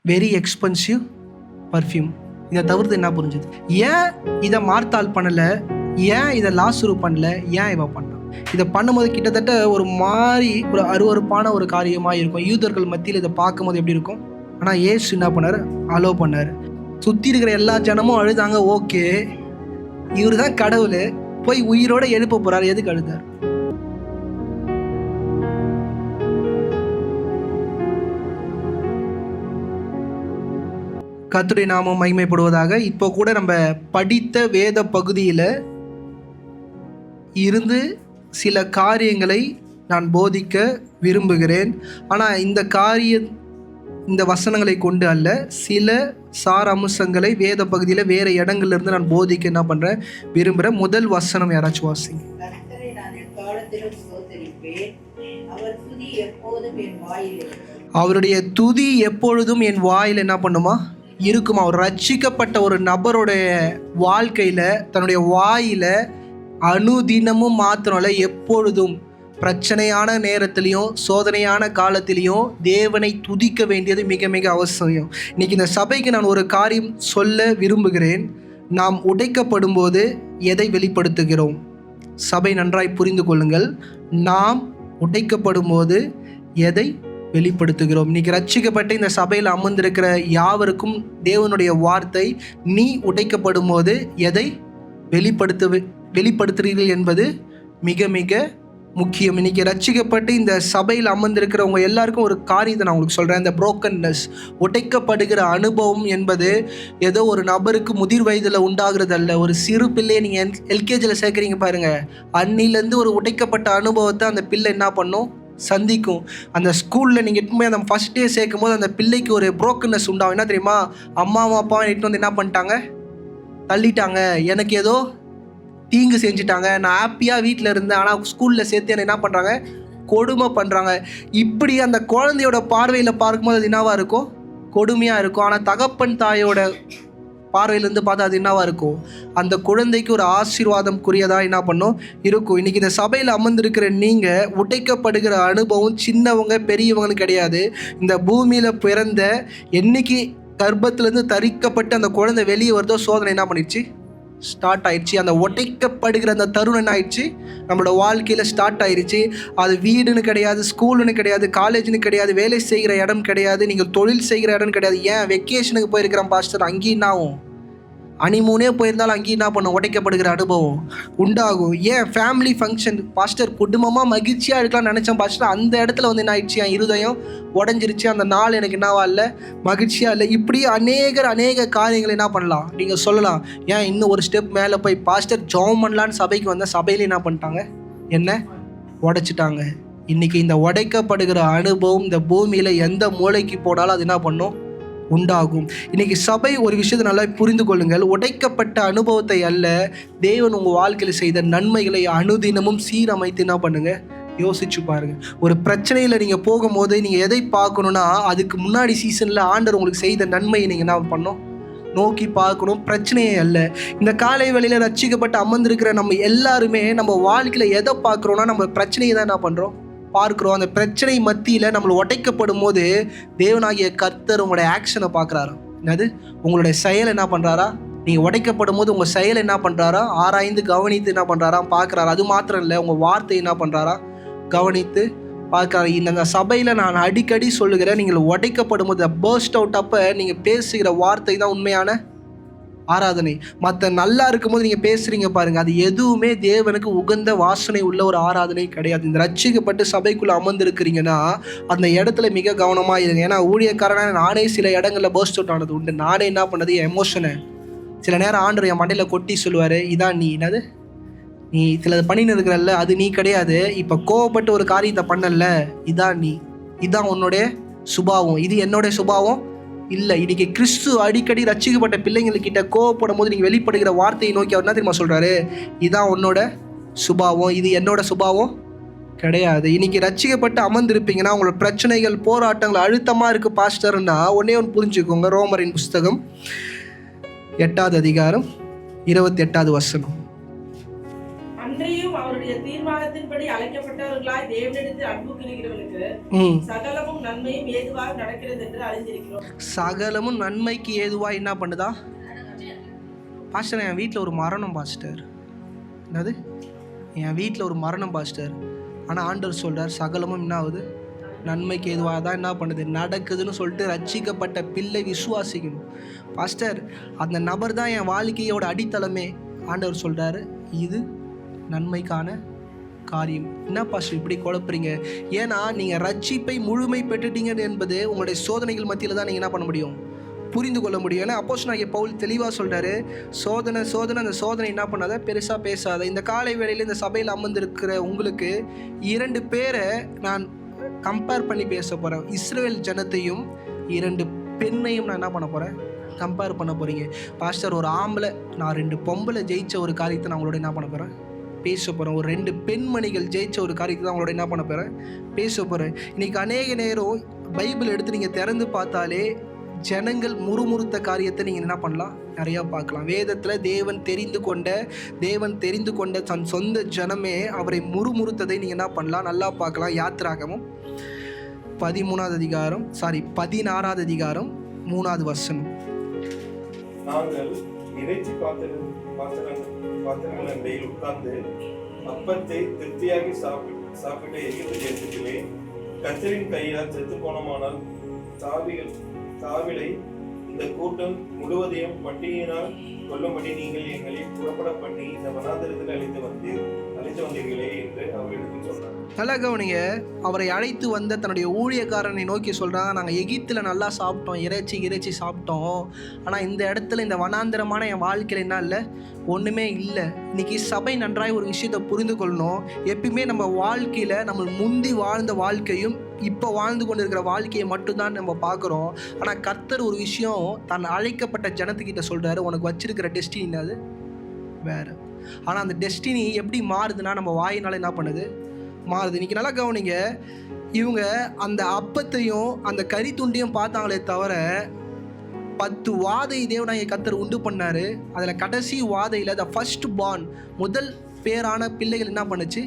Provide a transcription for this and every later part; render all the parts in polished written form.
Very expensive perfume. இதை தவிர்த்து என்ன புரிஞ்சுது? ஏன் இதை மார்த்தாள் பண்ணலை? ஏன் இதை லாசரு பண்ணல? ஏன் இவ பண்ணான்? இதை பண்ணும்போது கிட்டத்தட்ட ஒரு மாதிரி ஒரு அருவருப்பான ஒரு காரியமாக இருக்கும். யூதர்கள் மத்தியில் இதை பார்க்கும்போது எப்படி இருக்கும்? ஆனால் ஏசு என்ன பண்ணார்? அலோவ் பண்ணார். சுற்றி இருக்கிற எல்லா ஜனமும் அழுதாங்க. ஓகே, இவர் தான் கடவுள், போய் உயிரோட எழுப்ப போறாரு, எதுக்கு அழுதார்? கர்த்தருடைய நாமம் மகிமைப்படுவதாக. இப்போ கூட நம்ம படித்த வேத பகுதியில் இருந்து சில காரியங்களை நான் போதிக்க விரும்புகிறேன். ஆனால் இந்த வசனங்களை கொண்டு அல்ல, சில சார அம்சங்களை வேத பகுதியில் வேறு இடங்கள்லேருந்து நான் போதிக்க என்ன பண்ணுறேன், விரும்புகிறேன். முதல் வசனம் யாராச்சும் வாசிங்க. அவருடைய துதி எப்பொழுதும் என் வாயில் என்ன பண்ணுமா? இருக்குமா? அவர் ரட்சிக்கப்பட்ட ஒரு நபருடைய வாழ்க்கையில் தன்னுடைய வாயில் அனுதினமும் மாத்திரம் இல்லை, எப்பொழுதும் பிரச்சனையான நேரத்திலையும் சோதனையான காலத்திலையும் தேவனை துதிக்க வேண்டியது மிக மிக அவசியம். இன்னைக்கு இந்த சபைக்கு நான் ஒரு காரியம் சொல்ல விரும்புகிறேன். நாம் உடைக்கப்படும் போது எதை வெளிப்படுத்துகிறோம்? சபை நன்றாய் புரிந்து கொள்ளுங்கள். நாம் உடைக்கப்படும் போது எதை வெளிப்படுத்துகிறோம்? இன்னைக்கு ரட்சிக்கப்பட்ட இந்த சபையில் அமர்ந்திருக்கிற யாவருக்கும் தேவனுடைய வார்த்தை, நீ உடைக்கப்படும் போது எதை வெளிப்படுத்துறீர்கள் என்பது மிக மிக முக்கியம். இன்னைக்கு ரட்சிக்கப்பட்டு இந்த சபையில் அமர்ந்திருக்கிறவங்க எல்லாருக்கும் ஒரு காரியத்தை நான் உங்களுக்கு சொல்கிறேன். இந்த புரோக்கன்னஸ், உடைக்கப்படுகிற அனுபவம் என்பது ஏதோ ஒரு நபருக்கு முதிர் வயதில் உண்டாகிறது அல்ல. ஒரு சிறு பிள்ளையை நீங்கள் எல்கேஜியில் சேர்க்குறீங்க பாருங்கள், அன்னிலேருந்து ஒரு உடைக்கப்பட்ட அனுபவத்தை அந்த பிள்ளை என்ன பண்ணும்? சந்திக்கும். அந்த ஸ்கூலில் நீங்கள் எட்டுமே அந்த ஃபஸ்ட் டே சேர்க்கும் போது அந்த பிள்ளைக்கு ஒரு புரோக்கன்னஸ் உண்டாகும். என்ன தெரியுமா? அம்மாவும் அப்பாவும் எட்டு வந்து என்ன பண்ணிட்டாங்க? தள்ளிட்டாங்க, எனக்கு ஏதோ தீங்கு செஞ்சுட்டாங்க, நான் ஹாப்பியாக வீட்டில் இருந்தேன், ஆனால் ஸ்கூலில் சேர்த்து என்ன பண்ணுறாங்க? கொடுமை பண்ணுறாங்க. இப்படி அந்த குழந்தையோட பார்வையில் பார்க்கும்போது அது என்னவாக இருக்கும்? கொடுமையாக இருக்கும். ஆனால் தகப்பன் தாயோட பார்வையிலேருந்து பார்த்தா அது என்னவாக இருக்கும்? அந்த குழந்தைக்கு ஒரு ஆசீர்வாதம்க்குரியதாக என்ன பண்ணும்? இருக்கும். இன்றைக்கி இந்த சபையில் அமர்ந்திருக்கிற நீங்கள் உடைக்கப்படுகிற அனுபவம் சின்னவங்க பெரியவங்களும் கிடையாது. இந்த பூமியில் பிறந்த என்னைக்கு கர்ப்பத்திலேருந்து தரிக்கப்பட்டு அந்த குழந்தை வெளியே வருதோ சோதனை என்ன பண்ணிடுச்சு? ஸ்டார்ட் ஆயிடுச்சு. அந்த உடைக்கப்படுகிற அந்த தருணம் என்ன ஆயிடுச்சு? நம்மளோட வாழ்க்கையில் ஸ்டார்ட் ஆயிடுச்சு. அது வீடுன்னு கிடையாது, ஸ்கூலுன்னு கிடையாது, காலேஜ்னு கிடையாது, வேலை செய்கிற இடம் கிடையாது, நீங்கள் தொழில் செய்கிற இடம் கிடையாது. ஏன் வெக்கேஷனுக்கு போயிருக்கிறேன் பாஸ்டர், அங்கேயும் என்ன ஆகும்? அனிமூனே போயிருந்தாலும் அங்கேயும் என்ன பண்ணும்? உடைக்கப்படுகிற அனுபவம் உண்டாகும். ஏன் ஃபேமிலி ஃபங்க்ஷன் பாஸ்டர், குடும்பமாக மகிழ்ச்சியாக இருக்கலாம்னு நினச்சேன் பாஸ்டர், அந்த இடத்துல வந்து என்ன ஆயிடுச்சு? என் இருதயம் உடஞ்சிருச்சு, அந்த நாள் எனக்கு என்னவா இல்லை? மகிழ்ச்சியாக இல்லை. இப்படி அநேக காரியங்களை என்ன பண்ணலாம்? நீங்கள் சொல்லலாம். ஏன் இன்னும் ஒரு ஸ்டெப் மேலே போய் பாஸ்டர் ஜெபம் பண்ணலான்னு சபைக்கு வந்த சபையில என்ன பண்ணிட்டாங்க? என்ன உடைச்சிட்டாங்க. இன்றைக்கி இந்த உடைக்கப்படுகிற அனுபவம் இந்த பூமியில் எந்த மூளைக்கு போனாலும் அது என்ன பண்ணும்? உண்டாகும். இன்னைக்கு சபை ஒரு விஷயத்தை நல்லா புரிந்து கொள்ளுங்கள். உடைக்கப்பட்ட அனுபவத்தை அல்ல, தேவன் உங்கள் வாழ்க்கையில் செய்த நன்மைகளை அனுதினமும் சீரமைத்து என்ன பண்ணுங்க? யோசிச்சு பாருங்க. ஒரு பிரச்சனையில் நீங்கள் போகும்போது நீங்கள் எதை பார்க்கணுன்னா, அதுக்கு முன்னாடி சீசனில் ஆண்டவர் உங்களுக்கு செய்த நன்மையை நீங்கள் என்ன பண்ணணும்? நோக்கி பார்க்கணும், பிரச்சனையே அல்ல. இந்த காலை வேளையில் ரட்சிக்கப்பட்டு அமர்ந்திருக்கிற நம்ம எல்லாருமே நம்ம வாழ்க்கையில் எதை பார்க்குறோன்னா, நம்ம பிரச்சனையை தான் என்ன பண்ணுறோம்? பார்க்குறோம். அந்த பிரச்சனை மத்தியில் நம்மளை உடைக்கப்படும் போது தேவனாகிய கர்த்தர் உங்களுடைய ஆக்ஷனை பார்க்குறாரா? என்னது? உங்களுடைய செயல் என்ன பண்ணுறாரா? நீங்கள் உடைக்கப்படும் போது உங்கள் செயல் என்ன பண்ணுறாரா? ஆராய்ந்து கவனித்து என்ன பண்ணுறாரா? பார்க்குறாரா? அது மாத்திரம் இல்லை, உங்கள் வார்த்தை என்ன பண்ணுறாரா? கவனித்து பார்க்குறாரு. இந்த சபையில் நான் அடிக்கடி சொல்லுகிறேன், நீங்கள் உடைக்கப்படும் போது பர்ஸ்ட் அவுட் அப்போ நீங்கள் பேசுகிற வார்த்தை தான் உண்மையான ஆராதனை. மற்ற நல்லா இருக்கும்போது நீங்கள் பேசுகிறீங்க பாருங்கள், அது எதுவுமே தேவனுக்கு உகந்த வாசனை உள்ள ஒரு ஆராதனை கிடையாது. இந்த ரட்சிக்கப்பட்டு சபைக்குள்ளே அமர்ந்திருக்கிறீங்கன்னா அந்த இடத்துல மிக கவனமாக இருங்க. ஏன்னா ஊழியக்காரனாக நானே சில இடங்களில் பர்ஸ்ட் அவுட் ஆனது உண்டு. நானே என்ன பண்ணது, என் எமோஷனை சில நேரம் ஆண்டவர் என் மண்டையில் கொட்டி சொல்லுவார், இதான் நீ, என்னது நீ சிலது பண்ணின்னு இருக்கிறல்ல, அது நீ கிடையாது. இப்போ கோவப்பட்டு ஒரு காரியத்தை பண்ணல, இதான் நீ, இதான் உன்னுடைய சுபாவம், இது என்னுடைய சுபாவம் இல்லை. இன்னைக்கு கிறிஸ்து அடிக்கடி ரட்சிக்கப்பட்ட பிள்ளைங்கள்கிட்ட கோவப்படும் போது நீங்கள் வெளிப்படுகிற வார்த்தையை நோக்கி அவர் என்ன தெரியுமா சொல்கிறாரு? இதான் உன்னோட சுபாவம், இது என்னோட சுபாவம் கிடையாது. இன்னைக்கு ரட்சிக்கப்பட்டு அமர்ந்திருப்பீங்கன்னா உங்களோட பிரச்சனைகள் போராட்டங்கள் அழுத்தமாக இருக்குது பாஸ்டர்னா ஒன்னே ஒன்று புரிஞ்சுக்கோங்க. ரோமரின் புஸ்தகம் 8வது அதிகாரம் 28வது வசனம். அன்றையும் அவருடைய தீர்மானத்தின்படி இப்படி அழைக்கப்பட்டவர்களாய் தேவனிடத்தில் அன்பு கூறுகிறவர்களுக்கு சகலமும் நன்மையும் ஏதுவாக நடக்கிறது என்று அறிந்திருக்கிறோம். சகலமும் நன்மைக்கு ஏதுவா என்ன பண்ணுதா? பாஸ்டர், என் வீட்டில் ஒரு மரணம் பாஸ்டர். என்னது? என் வீட்டில் ஒரு மரணம் பாஸ்டர். ஆனால் ஆண்டவர் சொல்கிறார் சகலமும் என்ன ஆகுது? நன்மைக்கு எதுவாக தான் என்ன பண்ணுது, நடக்குதுன்னு சொல்லிட்டு ரட்சிக்கப்பட்ட பிள்ளை விசுவாசிக்கணும். பாஸ்டர், அந்த நபர் தான் என் வாழ்க்கையோட அடித்தளமே. ஆண்டவர் சொல்கிறாரு இது நன்மைக்கான காரியம். என்ன பாஸ்டர் இப்படி குழப்புறீங்க? ஏன்னா நீங்கள் ரட்சிப்பை முழுமை பெற்றுட்டீங்க என்பது உங்களுடைய சோதனைகள் மத்தியில் தான் நீங்கள் என்ன பண்ண முடியும், புரிந்து கொள்ள முடியும். ஏன்னா அப்போஸ்தலனாகிய பவுல் தெளிவாக சொல்கிறாரு, சோதனை அந்த சோதனை என்ன பண்ணாத, பெருசாக பேசாத. இந்த காலை வேளையில் இந்த சபையில் அமர்ந்திருக்கிற உங்களுக்கு 2 பேரை நான் கம்பேர் பண்ணி பேச போகிறேன். இஸ்ரவேல் ஜனத்தையும் 2 பெண்ணையும் நான் என்ன பண்ண போகிறேன், கம்பேர் பண்ண போகிறீங்க. பாஸ்டர், ஒரு ஆம்பளை நான் 2 பொம்பளை ஜெயிச்ச ஒரு காரியத்தை நான் உங்களோட என்ன பண்ண போகிறேன், பேச போகிறேன். ஒரு 2 பெண்மணிகள் ஜெயிச்ச ஒரு காரியத்தை தான் உங்களோட என்ன பண்ண போகிறேன், பேச போகிறேன். இன்றைக்கி அநேக நேரம் பைபிள் எடுத்து நீங்கள் திறந்து பார்த்தாலே ஜனங்கள் முறுமுறுத்த காரியத்தை நீங்கள் என்ன பண்ணலாம், நிறையா பார்க்கலாம். வேதத்தில் தேவன் தெரிந்து கொண்ட தன் சொந்த ஜனமே அவரை முறுமுறுத்ததை நீங்கள் என்ன பண்ணலாம், நல்லா பார்க்கலாம். யாத்திராகமம் 16வது அதிகாரம் 3வது வசனம். நாங்கள் இறைச்சி பாத்திரங்கள் அண்டையில் உட்கார்ந்து அப்பத்தை திருப்தியாகி சாப்பிட்ட எகிப்து தேசத்திலே கர்த்தரின் கையால் செத்து போனோமானால் தாவிலை இந்த கூட்டம் முழுவதையும் வட்டியினால் கொல்லும்படி நீங்கள் எங்களை புறப்பட பண்ணி இந்த வனாந்திரத்தில் அழைத்து வந்தீர்களே என்று அவரிடத்தில் சொன்னார். நல்லா கவனிங்க. அவரை அழைத்து வந்த தன்னுடைய ஊழியக்காரனை நோக்கி சொல்கிறாங்க, நாங்கள் எகிப்தில் நல்லா சாப்பிட்டோம், இறைச்சி சாப்பிட்டோம். ஆனால் இந்த இடத்துல இந்த வனாந்திரமான என் வாழ்க்கையில் என்ன இல்லை, ஒன்றுமே இல்லை. இன்றைக்கி சபை நன்றாய் ஒரு விஷயத்தை புரிந்து கொள்ளணும். எப்பயுமே நம்ம வாழ்க்கையில் நம்ம முந்தி வாழ்ந்த வாழ்க்கையும் இப்போ வாழ்ந்து கொண்டு இருக்கிற வாழ்க்கையை மட்டும்தான் நம்ம பார்க்குறோம். ஆனால் கர்த்தர் ஒரு விஷயம் தான் அழைக்கப்பட்ட ஜனத்துக்கிட்ட சொல்கிறாரு, உனக்கு வச்சிருக்கிற டெஸ்டினி அது வேறு. ஆனால் அந்த டெஸ்டினி எப்படி மாறுதுன்னா நம்ம வாயினால் என்ன பண்ணுது, மாறுது. இன்றைக்கி நல்லா கவனிங்க. இவங்க அந்த அப்பத்தையும் அந்த கறி துண்டையும் பார்த்தாங்களே தவிர 10 வாதை தேவனாகிய கர்த்தர் உண்டு பண்ணார். அதில் கடைசி வாதையில் த ஃபர்ஸ்ட் பார்ன் முதல் பேரான பிள்ளைகள் என்ன பண்ணுச்சு,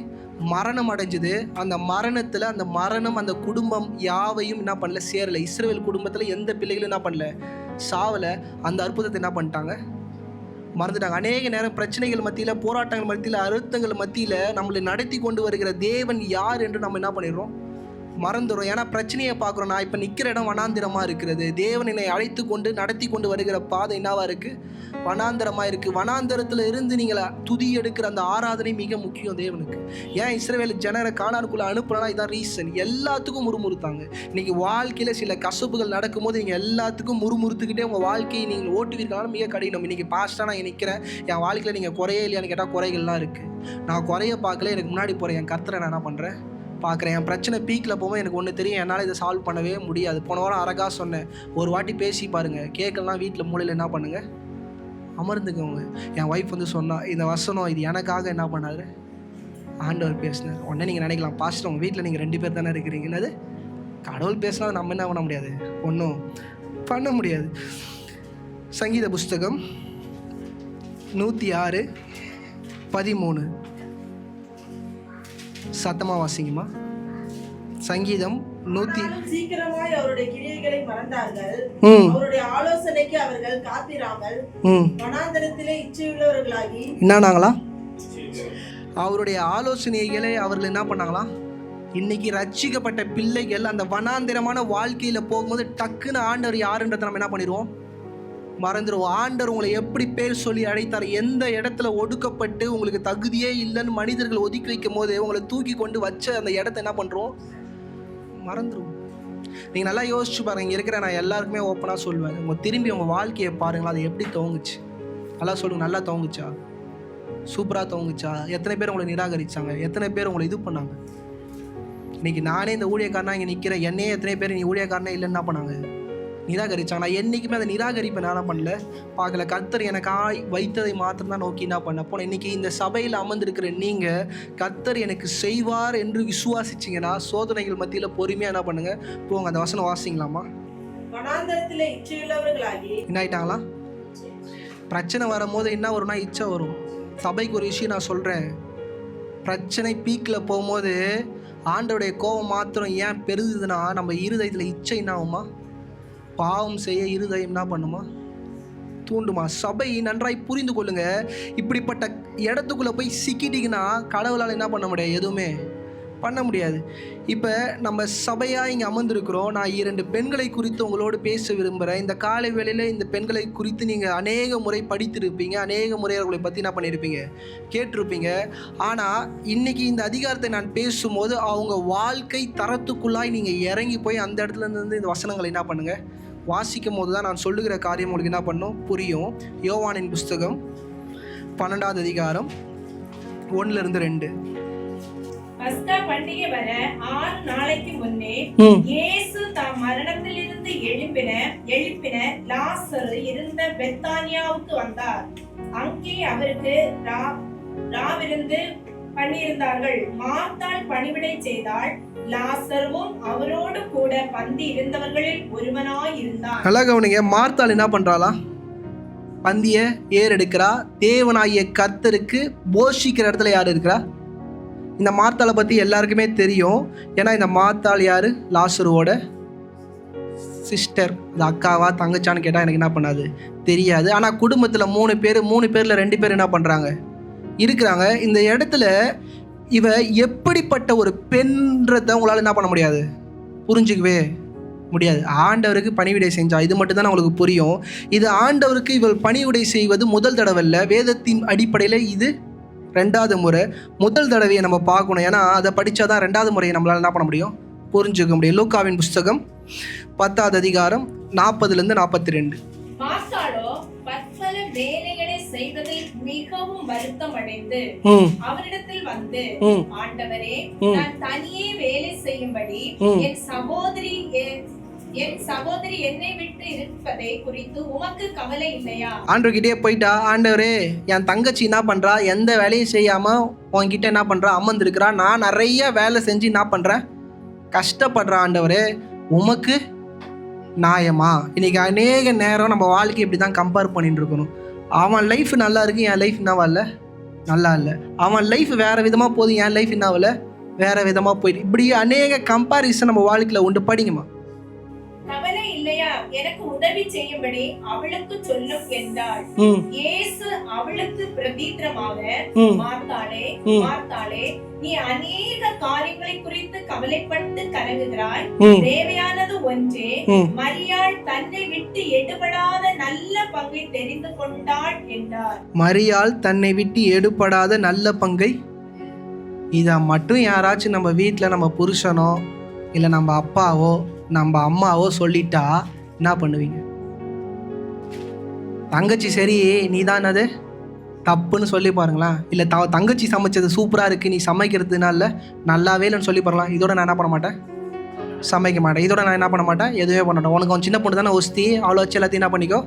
மரணம் அடைஞ்சது. அந்த மரணத்தில் அந்த மரணம் அந்த குடும்பம் யாவையும் என்ன பண்ணல, சேரலை. இஸ்ரவேல் குடும்பத்தில் எந்த பிள்ளைகளும் என்ன பண்ணல, சாவலை. அந்த அற்புதத்தை என்ன பண்ணிட்டாங்க, மறந்துட்டாங்க. அநேக நேரம் பிரச்சனைகள் மத்தியில், போராட்டங்கள் மத்தியில், அழுத்தங்கள் மத்தியில் நம்மளை நடத்தி கொண்டு வருகிற தேவன் யார் என்று நம்ம என்ன பண்ணிடுறோம், மறந்துடும். ஏன்னா பிரச்சனையை பார்க்குறோம். நான் இப்போ நிற்கிற இடம் வனாந்திரமாக இருக்கிறது. தேவன் என்னை அழைத்து கொண்டு நடத்தி கொண்டு வருகிற பாதை என்னவாக இருக்குது, வனாந்திரமாக இருக்குது. வனாந்திரத்தில் இருந்து நீங்கள் துதி எடுக்கிற அந்த ஆராதனை மிக முக்கியம் தேவனுக்கு. ஏன் இஸ்ரவேல் ஜனரை கானானுக்குள்ளே அனுப்புனா இதான் ரீசன். எல்லாத்துக்கும் முறுமுறுத்தாங்க. இன்றைக்கி வாழ்க்கையில் சில கசப்புகள் நடக்கும்போது நீங்கள் எல்லாத்துக்கும் முறுமுறுத்துக்கிட்டே உங்கள் வாழ்க்கையை நீங்கள் ஓட்டுவீர்களாலும் மிக கடினம். இன்றைக்கி பாஸ்ட்டாக நான் நிற்கிறேன், என் வாழ்க்கையில் நீங்கள் குறையே இல்லையான்னு கேட்டால் குறைகள்லாம் இருக்குது. நான் குறைய பார்க்கல, எனக்கு முன்னாடி போகிறேன் என் கர்த்தரை நான் என்ன பண்ணுறேன், பார்க்குறேன். என் பிரச்சனை பீக்கில் போகும்போது எனக்கு ஒன்று தெரியும், என்னால் இதை சால்வ் பண்ணவே முடியாது. போன வாரம் அழகாக சொன்னேன், ஒரு வாட்டி பேசி பாருங்கள். கேட்கலாம் வீட்டில் மூலையில் என்ன பண்ணுங்கள், அமர்ந்துக்கோங்க. என் ஒய்ஃப் வந்து சொன்னா, இந்த வசனம் இது எனக்காக என்ன பண்ணாரு, ஆண்டவர் பேசினார். உடனே நீங்கள் நினைக்கலாம், பாஸ்டர் உங்கள் வீட்டில் நீங்கள் 2 பேர் தானே இருக்கிறீங்க, என்னது கடவுள் பேசினா நம்ம என்ன பண்ண முடியாது, ஒன்றும் பண்ண முடியாது. சங்கீத புஸ்தகம் 106:13 சத்தமாக வாசிங்கம்மா. சங்கீதம் 100. சீக்கிரமாய் அவருடைய கிரியைகளை மறந்தார்கள், அவருடைய ஆலோசனைக்கு அவர்கள் காத்திராமல் வனாந்தரத்திலே இச்சையுள்ளவர்களாகி என்னானாங்களா, அவருடைய ஆலோசனைகளை அவர்கள் என்ன பண்ணாங்களாம். இன்னைக்கு ரட்சிக்கப்பட்ட பிள்ளைகள் அந்த வனாந்திரமான வாழ்க்கையில் போகும்போது டக்குன்னு ஆண்டவர் யாருன்றதை நம்ம என்ன பண்ணிடுவோம், மறந்துடுவோம். ஆண்டவர் உங்களை எப்படி பேர் சொல்லி அழைத்தார், எந்த இடத்துல ஒடுக்கப்பட்டு உங்களுக்கு தகுதியே இல்லைன்னு மனிதர்கள் ஒதுக்கி வைக்கும் போது உங்களை தூக்கி கொண்டு வச்ச அந்த இடத்த என்ன பண்ணுறோம், மறந்துடுவோம். நீங்கள் நல்லா யோசிச்சு பாருங்கள். இங்கே இருக்கிற நான் எல்லாருக்குமே ஓப்பனாக சொல்லுவேன், உங்கள் திரும்பி உங்கள் வாழ்க்கையை பாருங்களா, அது எப்படி துவங்குச்சு, நல்லா சொல்லுங்கள். நல்லா துவங்குச்சா, சூப்பராக துவங்குச்சா? எத்தனை பேர் உங்களை நிராகரித்தாங்க, எத்தனை பேர் உங்களை இது பண்ணாங்க? இன்றைக்கி நானே இந்த ஊழியக்காரனா இங்கே நிற்கிறேன், என்னையே எத்தனை பேர் நீ ஊழியக்காரனே இல்லைன்னு என்ன பண்ணாங்க, நிராகரித்தாங்க. நான் என்றைக்குமே அதை நிராகரிப்பை நான் பண்ணல, பார்க்கல. கர்த்தர் எனக்கு வைத்ததை மாத்திரம் தான் நோக்கி என்ன பண்ண போனேன். இன்றைக்கி இந்த சபையில் அமர்ந்திருக்கிற நீங்கள் கர்த்தர் எனக்கு செய்வார் என்று விசுவாசிச்சிங்கன்னா சோதனைகள் மத்தியில் பொறுமையாக என்ன பண்ணுங்க, போங்க. அந்த வசனம் வாசிங்களாமா. என்ன ஆயிட்டாங்களா, பிரச்சனை வரும்போது என்ன வரும்னா இச்சை வரும். சபைக்கு ஒரு விஷயம் நான் சொல்கிறேன், பிரச்சனை பீக்கில் போகும்போது ஆண்டவருடைய கோபம் மாத்திரம் ஏன் பெருகுதுன்னா, நம்ம இருதயத்தில் இச்சை என்ன ஆகுமா? பாவம் செய்ய இருதயம் என்ன பண்ணுமா? தூண்டுமா? சபை நன்றாய் புரிந்து கொள்ளுங்க. இப்படிப்பட்ட இடத்துக்குள்ளே போய் சிக்கிட்டிங்கன்னா கடவுளால் என்ன பண்ண முடியாது? எதுவுமே பண்ண முடியாது. இப்போ நம்ம சபையாக இங்கே அமர்ந்திருக்கிறோம். நான் 2 பெண்களை குறித்து உங்களோடு பேச விரும்புகிறேன். இந்த காலை வேளையில் இந்த பெண்களை குறித்து நீங்கள் அநேக முறை படித்திருப்பீங்க, அநேக முறை அவர்களை பற்றி என்ன பண்ணியிருப்பீங்க? கேட்டிருப்பீங்க. ஆனால் இன்றைக்கி இந்த அதிகாரத்தை நான் பேசும்போது அவங்க வாழ்க்கை தரத்துக்குள்ளாய் நீங்கள் இறங்கி போய் அந்த இடத்துலேருந்து இந்த வசனங்களை என்ன பண்ணுங்கள்? வாசிக்கும் போது தான் நான் சொல்லுகிற காரியம் உங்களுக்கு என்ன பண்ணும்? புரியும். யோவானின் புஸ்தகம் 12வது அதிகாரம் 1-2. பஸ்கா பண்டிகை வர 6 நாளைக்கு முன்னே இயேசு தாம் மரணத்திலிருந்து எழுப்பின லாசரு இருந்த பெத்தானியாவுக்கு வந்தார். அங்கே அவருக்கு ராவிருந்து பண்ணியிருந்தார்கள். மார்த்தாள் பணிவிடை செய்தாள். லாசருவும் அவரோடு கூட பந்தி இருந்தவர்களில் ஒருவனாய் இருந்தான். நல்லா கவனிங்க. மார்த்தாள் என்ன பண்றாளா? பந்திய ஏறெடுக்கிறா. தேவனாகிய கர்த்தருக்கு போஷிக்கிற இடத்துல யார் இருக்கிறா? இந்த மார்த்தாளை பற்றி எல்லாருக்குமே தெரியும். ஏன்னா இந்த மார்த்தாள் யார்? லாசருவோட சிஸ்டர். அது அக்காவா தங்கச்சான்னு கேட்டால் எனக்கு என்ன பண்ணாது? தெரியாது. ஆனால் குடும்பத்தில் 3 பேர், 3 பேரில் 2 பேர் என்ன பண்ணுறாங்க? இருக்கிறாங்க. இந்த இடத்துல இவ எப்படிப்பட்ட ஒரு பெண்ன்றதை உங்களால் என்ன பண்ண முடியாது? புரிஞ்சுக்கவே முடியாது. ஆண்டவருக்கு பணிவிடை செஞ்சா. இது மட்டும் தான் உங்களுக்கு புரியும். இது ஆண்டவருக்கு இவள் பணிவிடை செய்வது முதல் தடவை இல்லை. வேதத்தின் அடிப்படையில் இது 2வது முறை. முதல் தடவையை நம்ம பார்க்கணும். ஏன்னா அதை படித்தாதான் 2வது முறையை நம்மளால் என்ன பண்ண முடியும்? புரிஞ்சுக்க முடியும். லூக்காவின் புஸ்தகம் 10வது அதிகாரம் 40-42. மார்த்தாளோ பற்பல வேலைகளை செய்வதில் மிகவும் வருத்தம் அடைந்து அவரிடத்தில் வந்து, ஆண்டவரே, நான் தனியே வேலை செய்யும்படி என் சகோதரி என்னை விட்டு இருப்பதை குறித்து உமக்கு கவலை இல்லையா? ஆண்டவர்கிட்டே போயிட்டா, ஆண்டவரே என் தங்கச்சி என்ன பண்றா? எந்த வேலையும் செய்யாம உன்கிட்ட என்ன பண்றா? அமர்ந்திருக்கிறா. நான் நிறைய வேலை செஞ்சு என்ன பண்றேன்? கஷ்டப்படுறேன். ஆண்டவரே உமக்கு நியாயமா? இன்னைக்கு அநேக நேரம் நம்ம வாழ்க்கை இப்படி தான் கம்பேர் பண்ணிட்டு இருக்கணும். அவன் லைஃப் நல்லா இருக்கு, என் லைஃப் என்னவா இல்லை? நல்லா இல்லை. அவன் லைஃப் வேற விதமா போகுது, என் லைஃப் என்னவா வேற விதமா போயிட்டு, இப்படி அநேக கம்பாரிசன் நம்ம வாழ்க்கையில உண்டு. படிங்கம்மா. கவலை இல்லையா? எனக்கு உதவி செய்யும்படி அவளுக்கு சொல்லும் என்றாள். இயேசு அவளுக்கு பிரதித்திரமாக, மார்த்தாளே, மார்த்தாளே, நீ அநேக காரியங்களை குறித்து கவலைப்பட்டு கலங்குகிறாய். தேவையானது ஒன்றே. மரியாள் தன்னை விட்டு எடுபடாத நல்ல பங்கை தெரிந்து கொண்டாள் என்றார். மரியாள் தன்னை விட்டு எடுபடாத நல்ல பங்கை. இதை மட்டும் யாராச்சும் நம்ம வீட்டில் நம்ம புருஷனோ இல்லை நம்ம அப்பாவோ நம்ம அம்மாவோ சொல்லிட்டா என்ன பண்ணுவீங்க? தங்கச்சி சரி நீ தான் அது தப்புன்னு சொல்லி பாருங்களேன். இல்லை தங்கச்சி சமைச்சது சூப்பராக இருக்குது, நீ சமைக்கிறதுனால நல்லாவே இல்லைன்னு சொல்லி பாருங்களா. இதோட நான் என்ன பண்ண மாட்டேன்? சமைக்க மாட்டேன். இதோட நான் என்ன பண்ண மாட்டேன்? எதுவே பண்ண மாட்டேன். உனக்கு அவன் சின்ன பொண்ணு தானே ஒஸ்தி, அவளை வச்சு எல்லாத்தையும் என்ன பண்ணிக்கோ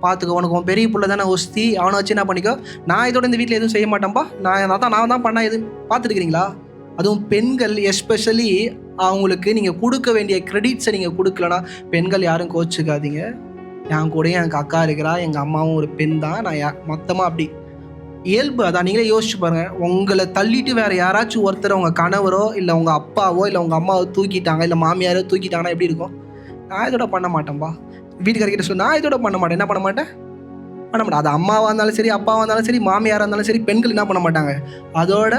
பார்த்துக்கோ. உனக்கு அவன் பெரிய பிள்ளை தானே ஒஸ்தி, அவனை வச்சு என்ன பண்ணிக்கோ. நான் இதோட இந்த வீட்டில் எதுவும் செய்ய மாட்டேன்ப்பா. நான் தான் பண்ண. எதுவும் பார்த்துருக்கிறீங்களா? அதுவும் பெண்கள் எஸ்பெஷலி அவங்களுக்கு நீங்கள் கொடுக்க வேண்டிய கிரெடிட்ஸை நீங்கள் கொடுக்கலனா, பெண்கள் யாரும் கோச்சுக்காதீங்க. என் கூடயும் எனக்கு அக்கா இருக்கிறா, எங்கள் அம்மாவும் ஒரு பெண் தான். நான் மொத்தமாக அப்படி இயல்பு அதான். நீங்களே யோசிச்சு பாருங்கள். உங்களை தள்ளிட்டு வேறு யாராச்சும் ஒருத்தர் உங்கள் கணவரோ இல்லை உங்கள் அப்பாவோ இல்லை உங்கள் அம்மாவோ தூக்கிட்டாங்க, இல்லை மாமியாரோ தூக்கிட்டாங்கன்னா எப்படி இருக்கும்? நான் இதோட பண்ண மாட்டேன்ப்பா. வீட்டுக்காரர்கிட்ட சொல்லி நான் இதோட பண்ண மாட்டேன். என்ன பண்ண மாட்டேன்? பண்ண மாட்டேன். அது அம்மாவாக இருந்தாலும் சரி, அப்பாவாக இருந்தாலும் சரி, மாமியாராக இருந்தாலும் சரி, பெண்கள் என்ன பண்ண மாட்டாங்க? அதோட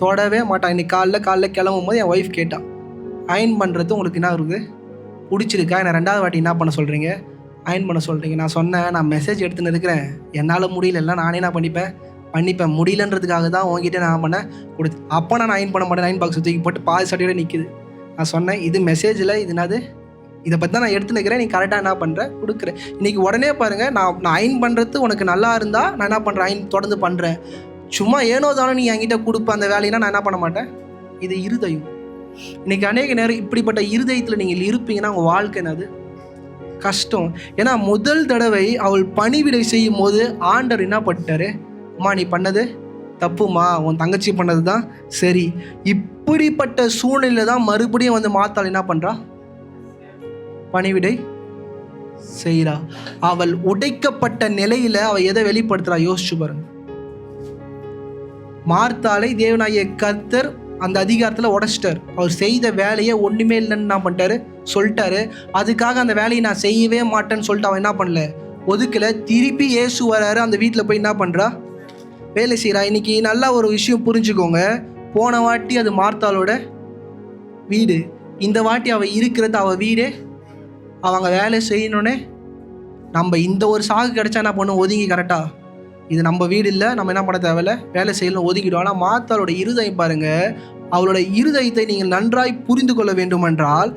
தொடவே மாட்டாங்க. இன்னைக்கு காலைல கிளம்பும் போது என் ஒய்ஃப் கேட்டான், அயன் பண்ணுறது உங்களுக்கு என்ன இருக்குது? பிடிச்சிருக்கா? என்னை 2வது வாட்டி என்ன பண்ண சொல்கிறீங்க? அயன் பண்ண சொல்கிறீங்க. நான் சொன்னேன், நான் மெசேஜ் எடுத்துன்னு இருக்கிறேன், என்னால் முடியல, நானே என்ன பண்ணிப்பேன் முடியலன்றதுக்காக தான் உங்ககிட்ட நான் பண்ணேன் கொடுத்து. அப்போ நான் அயன் பண்ண மாட்டேன். அயன் பாக்ஸ் தூக்கி போட்டு பாதி சட்டையோட நிற்குது. நான் சொன்னேன், இது மெசேஜில் இதுனாது இதை பற்றி தான் நான் எடுத்து நிற்கிறேன், நீ கரெக்டாக என்ன பண்ணுறேன் கொடுக்குறேன். இன்றைக்கி உடனே பாருங்கள், நான் அயன் பண்ணுறது உனக்கு நல்லா இருந்தால் நான் என்ன பண்ணுறேன்? அயன் தொடர்ந்து பண்ணுறேன். சும்மா ஏனோ தானோ நீ என்கிட்ட கொடுப்ப அந்த வேலையினா நான் என்ன பண்ண மாட்டேன். இது இருதயம். இன்னைக்கு அநேக நேரம் இப்படிப்பட்ட இருதயத்தில் நீங்கள் இருப்பீங்கன்னா உங்கள் வாழ்க்கை என்னது? கஷ்டம். ஏன்னா முதல் தடவை அவள் பணிவிடை செய்யும் போது ஆண்டவர் என்ன பண்ணிட்டாரு? அம்மா நீ பண்ணது தப்புமா, உன் தங்கச்சி பண்ணது தான் சரி. இப்படிப்பட்ட சூழ்நிலை தான் மறுபடியும் வந்து மார்த்தாள் என்ன பண்ணுறா? பணிவிடை செய்கிறா. அவள் உடைக்கப்பட்ட நிலையில் அவள் எதை வெளிப்படுத்துகிறா? யோசிச்சு பாருங்க. மார்த்தாளை தேவனாகிய கர்த்தர் அந்த அதிகாரத்தில் உடைச்சிட்டார். அவர் செய்த வேலையை ஒன்றுமே இல்லைன்னு என்ன பண்ணிட்டாரு, சொல்லிட்டாரு. அதுக்காக அந்த வேலையை நான் செய்யவே மாட்டேன்னு சொல்லிட்டு அவன் என்ன பண்ணல, ஒதுக்கலை. திருப்பி இயேசு வராரு, அந்த வீட்டில் போய் என்ன பண்ணுறா, வேலை செய்கிறா. இன்னைக்கு நல்லா ஒரு விஷயம் புரிஞ்சுக்கோங்க. போன வாட்டி அது மார்த்தாளோட வீடு, இந்த வாட்டி அவள் இருக்கிறது அவள் வீடு. அவங்க வேலை செய்யணுன்னே நம்ம இந்த ஒரு சாகு கிடைச்சா என்ன பண்ணும், ஒதுங்கி கரெக்டாக இது நம்ம வீடு இல்லை, நம்ம என்ன பண்ண தேவையில்ல, வேலை செய்யணும் ஒதுக்கிடும். ஆனால் மார்த்தாளோட இருதயம் பாருங்கள், அவளோட இருதயத்தை நீங்கள் நன்றாய் புரிந்து கொள்ள வேண்டுமென்றால்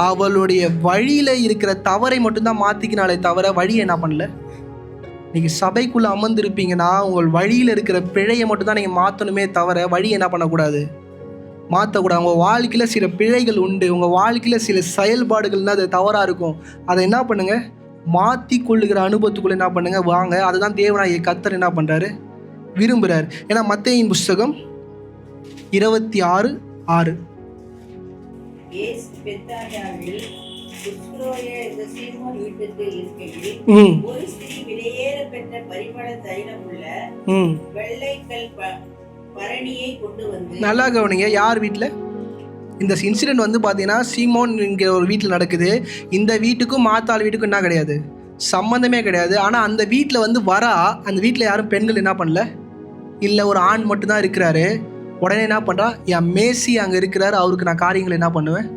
அவளுடைய வழியில் இருக்கிற தவறை மட்டும்தான் மாற்றிக்கினாலே தவிர வழியை என்ன பண்ணல. நீங்கள் சபைக்குள்ளே அமர்ந்திருப்பீங்கன்னா உங்கள் வழியில் இருக்கிற பிழையை மட்டும்தான் நீங்கள் மாற்றணுமே தவிர வழியை என்ன பண்ணக்கூடாது, மாற்றக்கூடாது. உங்கள் வாழ்க்கையில் சில பிழைகள் உண்டு, உங்கள் வாழ்க்கையில் சில செயல்பாடுகள்னால் அது தவறாக இருக்கும். அதை என்ன பண்ணுங்கள், மாற்றி கொள்ளுகிற அனுபவத்துக்குள்ளே என்ன பண்ணுங்கள் வாங்க. அதுதான் தேவனாகிய கர்த்தர் என்ன பண்ணுறாரு, விரும்புகிறார். ஏன்னா மத்தேயின் புஸ்தகம் 26:6 ஒரு ஸ்திரீ விலையேற பெற்ற பரிமள தைலமுள்ள வெள்ளைக்கல் பரணியை கொண்டு வந்து. நல்லா கவனிங்க, யார் வீட்டில் இந்த இன்சிடென்ட் வந்து பார்த்தீங்கன்னா சீமோன் இங்கே ஒரு வீட்டில் நடக்குது. இந்த வீட்டுக்கும் மார்த்தாள் வீட்டுக்கும் என்ன கிடையாது, சம்மந்தமே கிடையாது. ஆனால் அந்த வீட்டில் வந்து வரா, அந்த வீட்டில் யாரும் பெண்கள் என்ன பண்ணல, இல்லை ஒரு ஆண் மட்டும்தான் இருக்கிறாரு. உடனே என்ன பண்ணுறா, என் மேசி அங்கே இருக்கிறாரு, அவருக்கு நான் காரியங்கள் என்ன பண்ணுவேன்,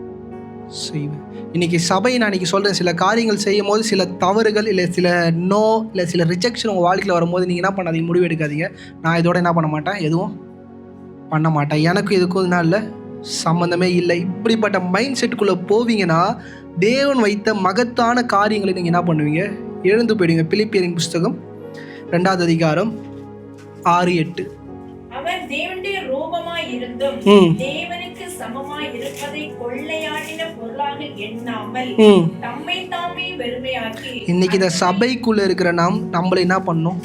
செய்வேன். இன்றைக்கி சபை நான் இன்றைக்கி சொல்கிறேன், சில காரியங்கள் செய்யும் போது சில தவறுகள் இல்லை சில நோ இல்லை சில ரிஜெக்ஷன் உங்கள் வாழ்க்கையில் வரும்போது நீங்கள் என்ன பண்ணாதீங்க, முடிவு எடுக்காதீங்க. நான் இதோட என்ன பண்ண மாட்டேன், எதுவும் பண்ண மாட்டேன், எனக்கும் இதுக்கும் என்ன இல்லை, சம்மந்தமே இல்லை. இப்படிப்பட்ட மைண்ட் செட்டுக்குள்ளே போவீங்கன்னா தேவன் வைத்த மகத்தான காரியங்களை நீங்கள் என்ன பண்ணுவீங்க, எழுந்து போயிடுவீங்க. பிலிப்பியரின் புஸ்தகம் 2ஆம் அதிகாரம் 6-8. அவர் தேவனுடைய ரூபமாய் இருந்தும் தேவனுக்கு சமமாய் இருப்பதை கொள்ளையாடின பொருளாக எண்ணாமல் தம்மை தாமே வெறுமையாக்கி. இன்னைக்கு இந்த சபைக்குள்ள இருக்கிற நம்மளை என்ன பண்ணணும்,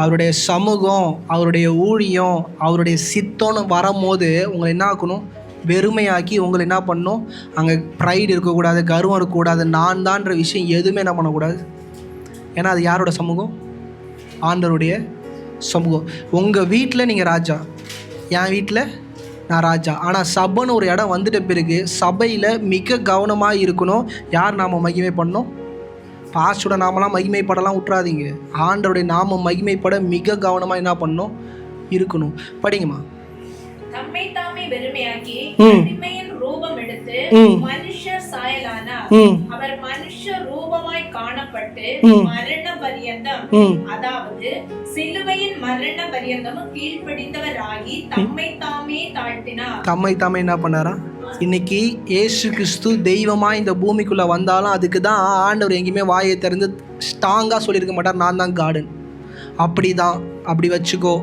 அவருடைய சமூகம், அவருடைய ஊழியம், அவருடைய சித்தம்னு வரும்போது உங்களை என்ன ஆக்கணும், வெறுமையாக்கி உங்களை என்ன பண்ணணும், அங்கே ப்ரைடு இருக்கக்கூடாது, கர்வம் இருக்கக்கூடாது, நான் தான்ற விஷயம் எதுவுமே என்ன பண்ணக்கூடாது. ஏன்னா அது யாரோட சமூகம், ஆண்டவருடைய சமூகம். உங்கள் வீட்டில் நீங்கள் ராஜா, என் வீட்டில் நான் ராஜா. ஆனால் சபைன்னு ஒரு இடம் வந்துட்ட பிறகு சபையில் மிக கவனமாக இருக்கணும். யார் நாம மகிமை பண்ணணும், பாஸ்டோட நாமெல்லாம் மகிமைப்படலாம் விட்டுறாதீங்க. ஆண்டவருடைய நாம மகிமைப்பட மிக கவனமாக என்ன பண்ணணும், இருக்கணும். படிங்கம்மா. தம்மை தாமே வெறுமையாக்கி அடிமையின் ரூபம் எடுத்து மனுஷர் சாயலானார். அவர் மனுஷ ரூபமாய் காணப்பட்டு மரண பரியந்தம், அதாவது சிலுவையின் மரண பரியந்தமும் கீழ்ப்படிந்தவராகி தம்மை தாமே தாழ்த்தினார். தம்மை தாமே என்ன பண்ணாரா? இன்னைக்கு இயேசு கிறிஸ்து தெய்வமா இந்த பூமிக்குள்ள வந்தாலும் அதுக்கு தான் ஆண்டவர் எங்கேயுமே வாயை திறந்து ஸ்ட்ராங்கா சொல்லியிருக்க மாட்டார், நான் தான் கார்டன். அப்படிதான், அப்படி வச்சுக்கோ,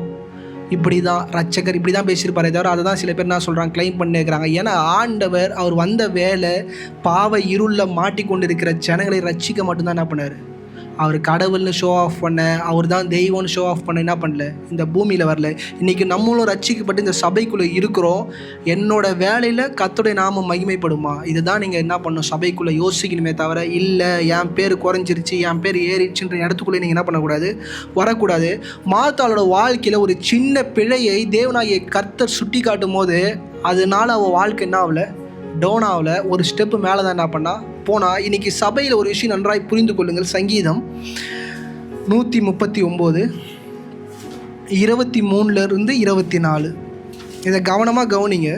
இப்படி தான் ரட்சகர், இப்படி தான் பேசியிருப்பாரே தவிர அதை தான் சில பேர் என்ன சொல்கிறாங்க, கிளைம் பண்ணிருக்கிறாங்க. ஏன்னா ஆண்டவர் அவர் வந்த வேலை பாவ இருளில் மாட்டிக்கொண்டு இருக்கிற ஜனங்களை ரட்சிக்க மட்டும்தான் என்ன பண்ணார். அவர் கடவுள்னு ஷோ ஆஃப் பண்ண, அவர் தான் தெய்வம்னு ஷோ ஆஃப் பண்ண என்ன பண்ணல, இந்த பூமியில் வரல. இன்றைக்கி நம்மளும் ரட்சிக்கப்பட்டு இந்த சபைக்குள்ளே இருக்கிறோம். என்னோட வேலையில் கர்த்தருடைய நாமம் மகிமைப்படுமா, இதுதான் நீங்கள் என்ன பண்ணணும், சபைக்குள்ளே யோசிக்கணுமே தவிர இல்லை என் பேர் குறைஞ்சிருச்சு, என் பேர் ஏறிடுச்சுன்ற இடத்துக்குள்ளே நீங்கள் என்ன பண்ணக்கூடாது, வரக்கூடாது. மார்த்தாளோட வாழ்க்கையில் ஒரு சின்ன பிழையை தேவனாகிய கர்த்தர் சுட்டி காட்டும் போது அதனால் அவள் வாழ்க்கை என்ன ஆகலை, டவுன் ஆகலை, ஒரு ஸ்டெப்பு மேலே தான் என்ன பண்ணா போனால். இன்றைக்கி சபையில் ஒரு விஷயம் நன்றாய் புரிந்து கொள்ளுங்கள். சங்கீதம் 139 23-24 இதை கவனமாக கவனிங்க.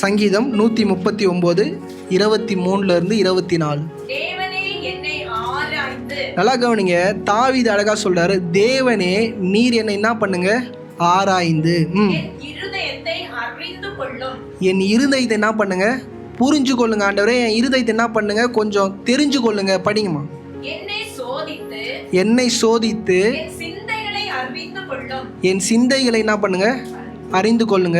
சங்கீதம் 139 23-24 நல்லா கவனிங்க. தாவீது அழகா சொல்றாரு, தேவனே நீர் என்னை என்ன பண்ணுங்க, ஆராய்ந்து என் இருதயத்தை என்ன பண்ணுங்க, புரிஞ்சு கொள்ளுங்க. ஆண்டவரே என் இருதயத்தை என்ன பண்ணுங்க, கொஞ்சம் தெரிஞ்சு கொள்ளுங்க. படிங்கம்மா. என்னை சோதித்து என் சிந்தைகளை என்ன பண்ணுங்க, அறிந்து கொள்ளுங்க.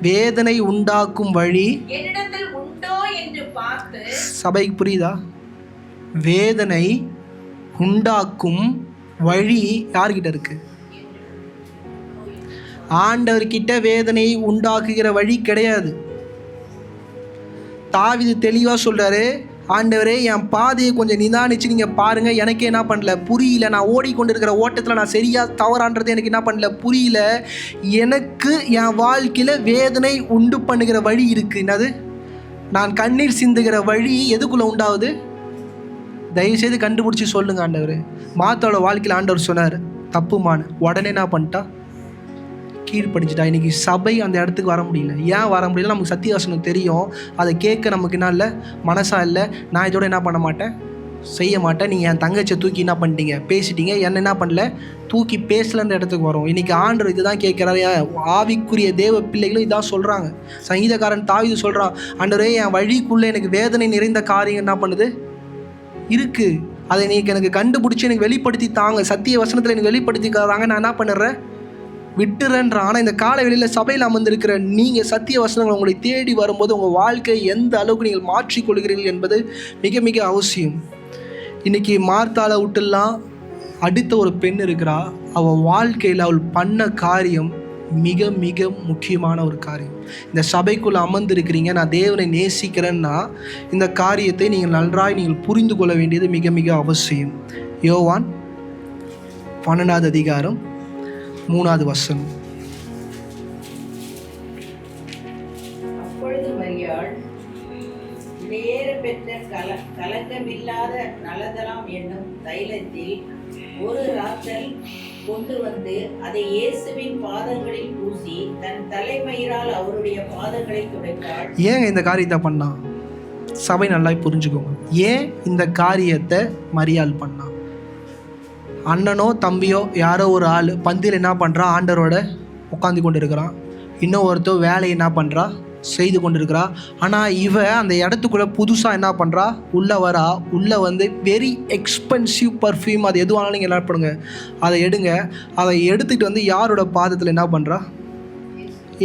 வேதனை உண்டாக்கும் வழி சபைக்கு புரியுதா? வேதனை உண்டாக்கும் வழி யார்கிட்ட இருக்கு? ஆண்டவர்கிட்ட வேதனை உண்டாக்குகிற வழி கிடையாது. தாவீது தெளிவாக சொல்றாரு, ஆண்டவரே என் பாதையை கொஞ்சம் நிதானிச்சு நீங்கள் பாருங்கள், எனக்கு என்ன பண்ணல புரியல, நான் ஓடிக்கொண்டிருக்கிற ஓட்டத்தில் நான் சரியாக தவறான்றது எனக்கு என்ன பண்ணல புரியல, எனக்கு என் வாழ்க்கையில் வேதனை உண்டு பண்ணுகிற வழி இருக்குது. என்னது? நான் கண்ணீர் சிந்துகிற வழி எதுக்குள்ளே உண்டாகுது? தயவுசெய்து கண்டுபிடிச்சி சொல்லுங்க ஆண்டவர். மாத்தாவோட வாழ்க்கையில் ஆண்டவர் சொன்னார் தப்புமானு, உடனே என்ன பண்ணிட்டா? கீழ்ப்படிச்சிட்டா. இன்றைக்கி சபை அந்த இடத்துக்கு வர முடியல. ஏன் வர முடியல? நமக்கு சத்தியவசனம் தெரியும், அதை கேட்க நமக்கு என்ன இல்லை, மனசா இல்லை. நான் இதோட என்ன பண்ண மாட்டேன், செய்ய மாட்டேன். நீங்கள் என் தங்கச்சியை தூக்கி என்ன பண்ணிட்டீங்க, பேசிட்டீங்க, என்ன பண்ணல, தூக்கி பேசலன்ற இடத்துக்கு வரும். இன்றைக்கி ஆண்டவர் இதுதான் கேட்குறாரு. ஆவிக்குரிய தேவ பிள்ளைகளும் இதான் சொல்கிறாங்க. சங்கீதக்காரன் தாவீது சொல்கிறான், ஆண்டவரே என் வழிக்குள்ளே எனக்கு வேதனை நிறைந்த காரியம் என்ன பண்ணுது இருக்குது, அதை நீங்கள் எனக்கு கண்டுபிடிச்சி எனக்கு வெளிப்படுத்தி தாங்க, சத்திய வசனத்தில் எனக்கு வெளிப்படுத்தி தாங்க, நான் என்ன பண்ணுறேன், விட்டுறேன்ற. ஆனால் இந்த கால வெளியில் சபையில் அமர்ந்திருக்கிற நீங்கள் சத்திய வசனங்கள் உங்களை தேடி வரும்போது உங்கள் வாழ்க்கையை எந்த அளவுக்கு நீங்கள் மாற்றிக்கொள்கிறீர்கள் என்பது மிக மிக அவசியம். இன்றைக்கி மார்த்தாளை விட்டுலாம் அடுத்த ஒரு பெண் இருக்கிறா. அவள் வாழ்க்கையில் அவள் பண்ண காரியம் மிக மிக முக்கியமான ஒரு காரியம். இந்த சபைக்குள்ளே அமர்ந்திருக்கிறீங்க, நான் தேவனை நேசிக்கிறேன்னா இந்த காரியத்தை நீங்கள் நன்றாய் நீங்கள் புரிந்து கொள்ள வேண்டியது மிக மிக அவசியம். யோவான் 12வது அதிகாரம் 3வது வசனம். அப்பொழுது மரியாள் விலையேற பெற்ற கலங்கமில்லாத நலதலாம் என்னும் தைலத்தில் ஒரு ராத்தல் கொண்டு வந்து அதை இயேசுவின் பாதங்களில் பூசி தன் தலைமயிரால் அவருடைய பாதங்களை துடைத்தாள். ஏங்க இந்த காரியத்தை பண்ணா? சபை நல்லா புரிஞ்சுக்கோங்க. ஏன் இந்த காரியத்தை மரியாள் பண்ணா? அண்ணனோ தம்பியோ யாரோ ஒரு ஆள் பந்தியில் என்ன பண்ணுறான், ஆண்டவரோட உட்காந்து கொண்டு இருக்கிறான். இன்னும் ஒருத்தர் வேலையை என்ன பண்ணுறா, செய்து கொண்டு இருக்கிறா. ஆனால் இவ அந்த இடத்துக்குள்ளே புதுசாக என்ன பண்ணுறா, உள்ளே வரா. உள்ளே வந்து வெரி எக்ஸ்பென்சிவ் பர்ஃப்யூம், அது எதுவானாலும் நீங்கள் என்ன பண்ணுங்க, அதை எடுங்க. அதை எடுத்துகிட்டு வந்து யாரோட பாதத்தில் என்ன பண்ணுறா,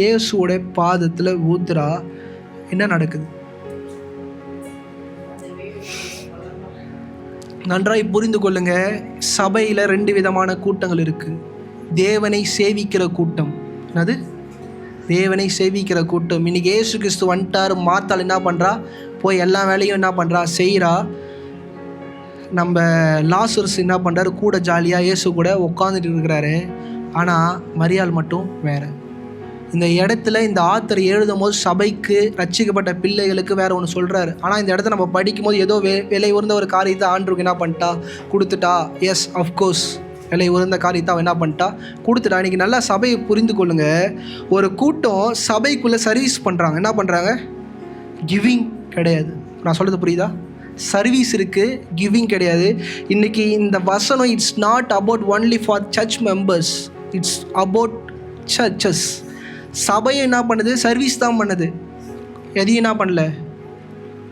இயேசுவோட பாதத்தில் ஊத்துறா. என்ன நடக்குது? நன்றாய் புரிந்து கொள்ளுங்க. சபையில் 2 விதமான கூட்டங்கள் இருக்குது. தேவனை சேவிக்கிற கூட்டம். என்னது? தேவனை சேவிக்கிற கூட்டம். இன்றைக்கி இயேசு கிறிஸ்து வந்துட்டார். மாத்தாள் என்ன பண்ணுறா, போய் எல்லா வேலையும் என்ன பண்ணுறா, செய்கிறா. நம்ம லாசரஸ் என்ன பண்ணுறாரு, கூட ஜாலியாக இயேசு கூட உட்காந்துட்டு இருக்கிறாரு. ஆனால் மரியாள் மட்டும் வேறு. இந்த இடத்துல இந்த ஆத்தர் எழுதும் போது சபைக்கு ரட்சிக்கப்பட்ட பிள்ளைகளுக்கு வேறு ஒன்று சொல்கிறாரு. ஆனால் இந்த இடத்த நம்ம படிக்கும் போது ஏதோ விலை உயர்ந்த ஒரு காரியத்தை ஆண்டவருக்கு என்ன பண்ணிட்டா, கொடுத்துட்டா. எஸ், அஃப்கோர்ஸ் விலை உயர்ந்த காரியத்தை அவன் என்ன பண்ணிட்டா, கொடுத்துட்டா. இன்றைக்கி நல்லா சபையை புரிந்து கொள்ளுங்க. ஒரு கூட்டம் சபைக்குள்ளே சர்வீஸ் பண்ணுறாங்க. என்ன பண்ணுறாங்க? கிவிங் கிடையாது. நான் சொல்கிறது புரியுதா? சர்வீஸ் இருக்குது, கிவிங் கிடையாது. இன்றைக்கி இந்த வசனம் it's not about only for church members, it's about churches. சபையை என்ன பண்ணுது, சர்வீஸ் தான் பண்ணுது. எதையும் என்ன பண்ணல,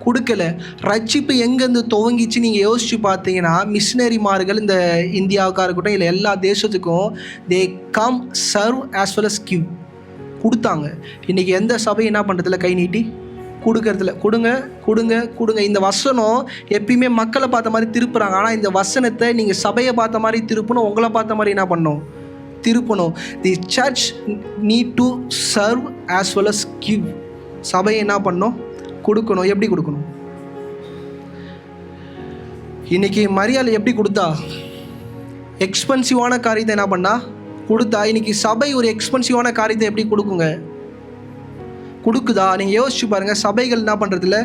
கொடுக்கல. ரட்சிப்பு எங்கேருந்து துவங்கிச்சு நீங்கள் யோசித்து பார்த்தீங்கன்னா, மிஷினரிமார்கள் இந்த இந்தியாவுக்காக இருக்கட்டும் இல்லை எல்லா தேசத்துக்கும் they come serve as well as give, கொடுத்தாங்க. இன்றைக்கி எந்த சபை என்ன பண்ணுறதில்ல, கை நீட்டி கொடுக்கறதில்ல. கொடுங்க கொடுங்க கொடுங்க. இந்த வசனம் எப்பயுமே மக்களை பார்த்த மாதிரி திருப்புறாங்க. ஆனால் இந்த வசனத்தை நீங்கள் சபையை பார்த்த மாதிரி திருப்பணும், உங்களை பார்த்த மாதிரி என்ன பண்ணணும், திருப்பணும். The church need to serve as well as give. சபையை என்ன பண்ணணும், கொடுக்கணும். எப்படி கொடுக்கணும்? இன்னைக்கு மரியாதை எப்படி கொடுத்தா, எக்ஸ்பென்சிவான காரியத்தை என்ன பண்ணா கொடுத்தா. இன்னைக்கு சபை ஒரு எக்ஸ்பென்சிவான காரியத்தை எப்படி கொடுக்குங்க, கொடுக்குதா? நீங்கள் யோசிச்சு பாருங்கள். சபைகள் என்ன பண்ணுறதில்ல,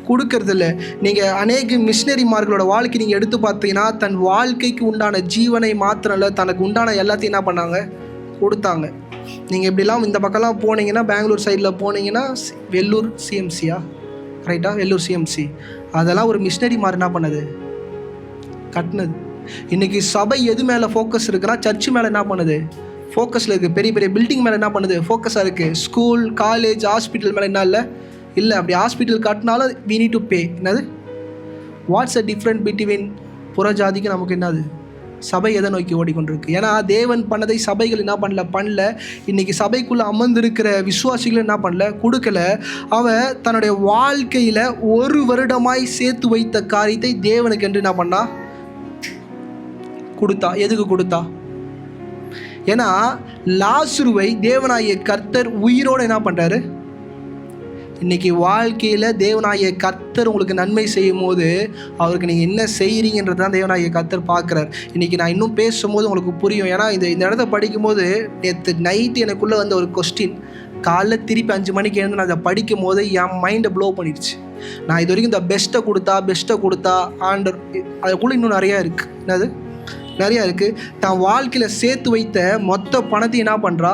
கொடுக்கறதில்ல. நீங்கள் அநேக மிஷினரிமார்களோட வாழ்க்கை நீங்கள் எடுத்து பார்த்தீங்கன்னா, தன் வாழ்க்கைக்கு உண்டான ஜீவனை மாத்திரம் இல்லை, தனக்கு உண்டான எல்லாத்தையும் என்ன பண்ணாங்க, கொடுத்தாங்க. நீங்கள் இப்படிலாம் இந்த பக்கம்லாம் போனீங்கன்னா, பெங்களூர் சைடில் போனீங்கன்னா, வெள்ளூர் சிஎம்சியா, ரைட்டா, வெள்ளூர் சிஎம்சி, அதெல்லாம் ஒரு மிஷினரிமார் என்ன பண்ணது, கட்டினது. இன்றைக்கி சபை எது மேலே ஃபோக்கஸ் இருக்குன்னா, சர்ச்சு மேலே என்ன பண்ணுது, ஃபோக்கஸில் இருக்குது. பெரிய பெரிய பில்டிங் மேலே என்ன பண்ணுது, ஃபோக்கஸாக இருக்குது. ஸ்கூல், காலேஜ், ஹாஸ்பிட்டல் மேலே என்ன இல்லை. அப்படி ஹாஸ்பிட்டல் கட்டினாலும் we need to pay. என்னது, வாட்ஸ் அ டிஃப்ரெண்ட் பிட்வீன் புறஜாதிக்கு நமக்கு என்னது? சபை எதை நோக்கி ஓடிக்கொண்டிருக்கு? ஏன்னா தேவன் பண்ணதை சபைகள் என்ன பண்ணல. இன்றைக்கி சபைக்குள்ளே அமர்ந்திருக்கிற விசுவாசிகள் என்ன பண்ணல, கொடுக்கல. அவன் தன்னுடைய வாழ்க்கையில் 1 வருடமாய் சேர்த்து வைத்த காரியத்தை தேவனுக்கு என்று என்ன பண்ணா, கொடுத்தா. எதுக்கு கொடுத்தா? ஏன்னா லாசருவை தேவனாகிய கர்த்தர் உயிரோடு என்ன பண்ணுறாரு, இன்றைக்கி வாழ்க்கையில் தேவனாகிய கர்த்தர் உங்களுக்கு நன்மை செய்யும் போது அவருக்கு நீங்கள் என்ன செய்கிறீங்கன்றது தான் தேவனாகிய கர்த்தர் பார்க்குறார். இன்றைக்கி நான் இன்னும் பேசும்போது உங்களுக்கு புரியும். ஏன்னா இந்த இடத்த படிக்கும்போது நேற்று நைட்டு எனக்குள்ளே வந்த ஒரு கொஸ்டின், காலைல திருப்பி 5 மணிக்கு எழுந்து நான் அதை படிக்கும் போது என் மைண்டை ப்ளோ பண்ணிடுச்சு. நான் இது வரைக்கும் இந்த பெஸ்ட்டை கொடுத்தா ஆண்டர் அதுக்குள்ளே இன்னும் நிறையா இருக்குது. என்னது நிறையா இருக்குது. தான் வாழ்க்கையில் சேர்த்து வைத்த மொத்த பணத்தை என்ன பண்ணுறா,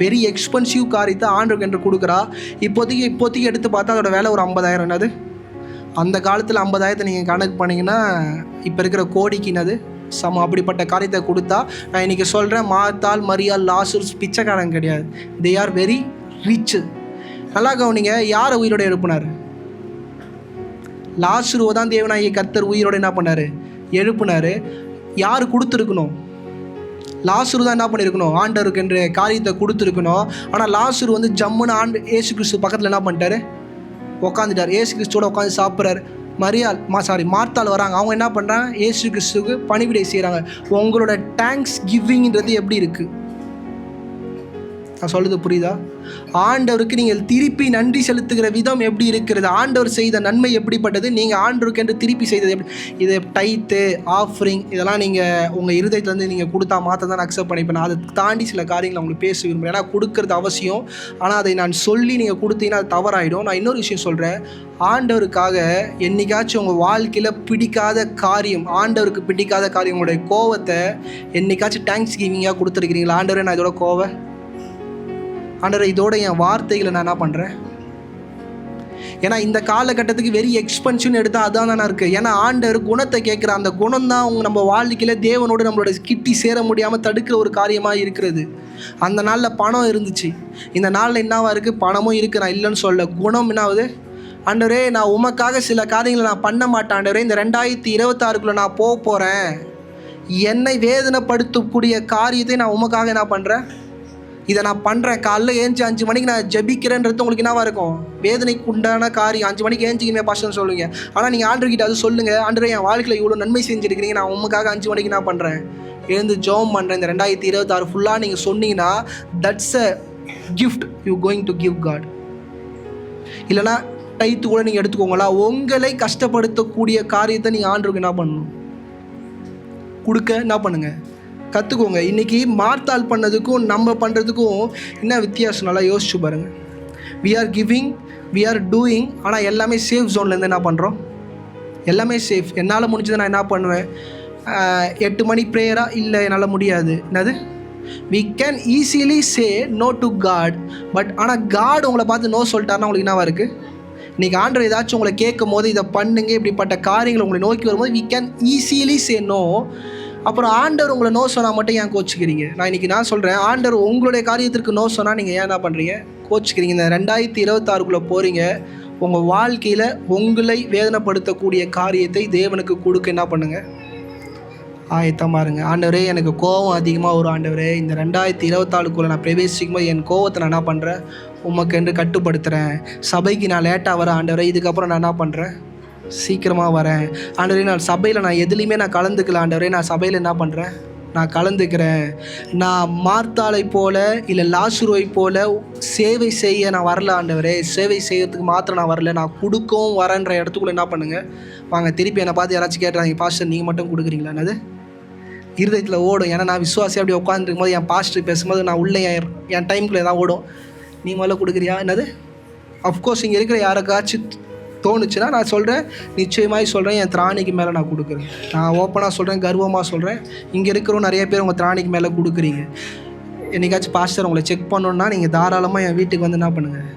வெரி எக்ஸ்பென்சிவ் காரியத்தை ஆண்டருக்கு என்று கொடுக்குறா. இப்போதைக்கு எடுத்து பார்த்தா அதோட வேலை ஒரு 50,000. என்னது அந்த காலத்தில் 50,000 நீங்கள் கணக்கு பண்ணிங்கன்னா இப்போ இருக்கிற கோடிக்கு என்னது அப்படிப்பட்ட காரியத்தை கொடுத்தா, நான் இன்றைக்கி சொல்கிறேன், மார்த்தாள், மரியாள், லாசருஸ் பிச்சைக்காரன் கிடையாது. They are very rich. நல்லா கவனிங்க, யாரை உயிரோட எழுப்பினார்? லாசருவை தான் தேவனாகிய கர்த்தர் உயிரோட என்ன பண்ணார்? எழுப்பினார். யார் கொடுத்துருக்கணும்? லாசரு தான் என்ன பண்ணியிருக்கணும்? ஆண்டவருக்கு என்ற காரியத்தை கொடுத்துருக்கணும். ஆனால் லாசரு ஜம்முன்னு ஏசு கிறிஸ்து பக்கத்தில் என்ன பண்ணிட்டாரு? உட்காந்துட்டார். ஏசு கிறிஸ்துவோட உட்காந்து சாப்பிட்றாரு. மார்த்தாள் வராங்க. அவங்க என்ன பண்ணுறாங்க? ஏசு கிறிஸ்துவுக்கு பணிவிடை செய்கிறாங்க. உங்களோட தேங்க்ஸ் கிவிங்கிறது எப்படி இருக்குது? நான் சொல்லுது புரியுதா? ஆண்டவருக்கு நீங்கள் திருப்பி நன்றி செலுத்துகிற விதம் எப்படி இருக்கிறது? ஆண்டவர் செய்த நன்மை எப்படிப்பட்டது? நீங்கள் ஆண்டவருக்கு என்று திருப்பி செய்தது எப்படி? இது டைத்து, ஆஃபரிங், இதெல்லாம் நீங்கள் உங்கள் இருதயத்துலேருந்து நீங்கள் கொடுத்தா மாற்ற தான் அக்செப்ட் பண்ணிப்பேன். அதை தாண்டி சில காரியங்களை உங்களுக்கு பேச விரும்புகிறேன். ஏன்னா கொடுக்கறது அவசியம். ஆனால் அதை நான் சொல்லி நீங்கள் கொடுத்தீங்கன்னா அது தவறாயிடும். நான் இன்னொரு விஷயம் சொல்கிறேன். ஆண்டவருக்காக என்னைக்காச்சும் உங்கள் வாழ்க்கையில் பிடிக்காத காரியம், ஆண்டவருக்கு பிடிக்காத காரியம், உங்களுடைய கோவத்தை என்னைக்காச்சும் தேங்க்ஸ் கிவிங்காக கொடுத்துருக்கிறீங்களா? ஆண்டவரே, நான் இதோட ஆண்டவரே, இதோட என் வார்த்தைகளை நான் என்ன பண்ணுறேன்? ஏன்னா இந்த காலகட்டத்துக்கு வெரி எக்ஸ்பென்சிவ்னு எடுத்தால் அதான் தானே இருக்குது. ஏன்னா ஆண்டவர் குணத்தை கேட்குற அந்த குணம் தான் நம்ம வாழ்க்கையில் தேவனோடு நம்மளோட கிட்டி சேர முடியாமல் தடுக்கிற ஒரு காரியமாக இருக்கிறது. அந்த நாளில் பணம் இருந்துச்சு, இந்த நாளில் என்னவா இருக்குது? பணமும் இருக்குது, நான் இல்லைன்னு சொல்ல. குணம் என்னாவது? ஆண்டவரே, நான் உமக்காக சில காரியங்களை நான் பண்ண மாட்டேன் ஆண்டவரே. இந்த 2026 நான் போகிறேன். என்னை வேதனைப்படுத்தக்கூடிய காரியத்தை நான் உமக்காக என்ன பண்ணுறேன்? இதை நான் பண்ணுறேன். காலைல ஏஞ்சி 5 மணிக்கு நான் ஜெபிக்கிறேன்றது உங்களுக்கு என்னவா இருக்கும்? வேதனைக்கு உண்டான காரியம். 5 மணிக்கு ஏஞ்சிக்கிமே பாஸ்டர்னு சொல்லுவீங்க. ஆனால் நீங்கள் ஆண்டவர்கிட்ட அது சொல்லுங்கள், ஆண்டவரே, என் வாழ்க்கையில் இவ்வளோ நன்மை செஞ்சுருக்கிறீங்க, நான் உமக்காக 5 மணிக்கு நான் பண்ணுறேன், எழுந்து ஜெபம் பண்ணுறேன். இந்த 2026 ஃபுல்லாக நீங்கள் சொன்னீங்கன்னா that's a gift you going to give God. இல்லைனா டைத்து கூட நீங்கள் எடுத்துக்கோங்களா, உங்களை கஷ்டப்படுத்தக்கூடிய காரியத்தை நீங்கள் ஆண்டவருக்கு என்ன பண்ணணும்? கொடுக்க என்ன பண்ணுங்கள்? கற்றுக்கோங்க. இன்றைக்கி மார்த்தாள் பண்ணதுக்கும் நம்ம பண்ணுறதுக்கும் என்ன வித்தியாசம்? நல்லா யோசிச்சு பாருங்கள். We are giving, we are doing. ஆனால் எல்லாமே சேஃப் ஜோன்லேருந்து என்ன பண்ணுறோம்? எல்லாமே சேஃப். என்னால் முடிஞ்சதை நான் என்ன பண்ணுவேன்? 8 மணி ப்ரேயராக? இல்லை, என்னால் முடியாது. என்னது? We can easily say no to God. But ஆனால் காட் உங்களை பார்த்து நோ சொல்லிட்டாருன்னா உங்களுக்கு என்னவா இருக்குது? இன்றைக்கி ஆண்டவர் ஏதாச்சும் உங்களை கேட்கும் போது இதை பண்ணுங்க, இப்படிப்பட்ட காரியங்கள் உங்களை நோக்கி வரும்போது we can easily say no. அப்புறம் ஆண்டவர் உங்களை நோ சொன்னால் மட்டும் ஏன் கோச்சிக்கிறீங்க? நான் சொல்கிறேன், ஆண்டவர் உங்களுடைய காரியத்திற்கு நோ சொன்னால் நீங்கள் ஏன் என்ன பண்ணுறீங்க? கோச்சிக்கிறீங்க. இந்த 2026 போகிறீங்க. உங்கள் வாழ்க்கையில் உங்களை வேதனைப்படுத்தக்கூடிய காரியத்தை தேவனுக்கு கொடுக்க என்ன பண்ணுங்கள்? ஆயத்தமாக இருங்க. ஆண்டவரே, எனக்கு கோபம் அதிகமாக வரும் ஆண்டவரே. இந்த 2024 நான் பிரவேசிக்கும் போது என் கோவத்தை நான் என்ன பண்ணுறேன்? உமக்கு என்று கட்டுப்படுத்துகிறேன். சபைக்கு நான் லேட்டாக வரேன் ஆண்டவரே. இதுக்கப்புறம் நான் என்ன பண்ணுறேன்? சீக்கிரமாக வரேன் ஆண்டவரே. நான் சபையில் நான் எதுலேயுமே நான் கலந்துக்கல ஆண்டவரே. நான் சபையில் என்ன பண்ணுறேன்? நான் கலந்துக்கிறேன். நான் மார்த்தாளை போல இல்லை லாசருவை போல சேவை செய்ய நான் வரல ஆண்டவரே. சேவை செய்யறதுக்கு மாத்திரம் நான் வரல, நான் கொடுக்கவும் வரேன்ற இடத்துக்குள்ளே என்ன பண்ணுங்கள்? வாங்க, திருப்பி என்னை பார்த்து யாராச்சும் கேட்டுறாங்க, பாஸ்டர் நீங்கள் மட்டும் கொடுக்குறீங்களா? என்னது இருதயத்தில் ஓடும். ஏன்னா நான் விசுவாசி அப்படி உட்காந்துருக்கும் போது என் பாஸ்டர் பேசும்போது நான் உள்ளே என் டைமுக்குள்ளே தான் ஓடும். நீ முதல்ல கொடுக்குறியா? என்னது? அஃப்கோர்ஸ் இங்கே இருக்கிற யாருக்காச்சும் தோணுச்சுன்னா நான் சொல்கிறேன், நிச்சயமாக சொல்கிறேன், என் திராணிக்கு மேலே நான் கொடுக்குறேன். நான் ஓப்பனாக சொல்கிறேன், கர்வமாக சொல்கிறேன். இங்கே இருக்கிறவங்க நிறைய பேர் உங்கள் திராணிக்கு மேலே கொடுக்குறீங்க. என்றைக்காச்சும் பாஸ்டர் உங்களை செக் பண்ணணுன்னா நீங்கள் தாராளமாக என் வீட்டுக்கு வந்து என்ன பண்ணுங்கள்?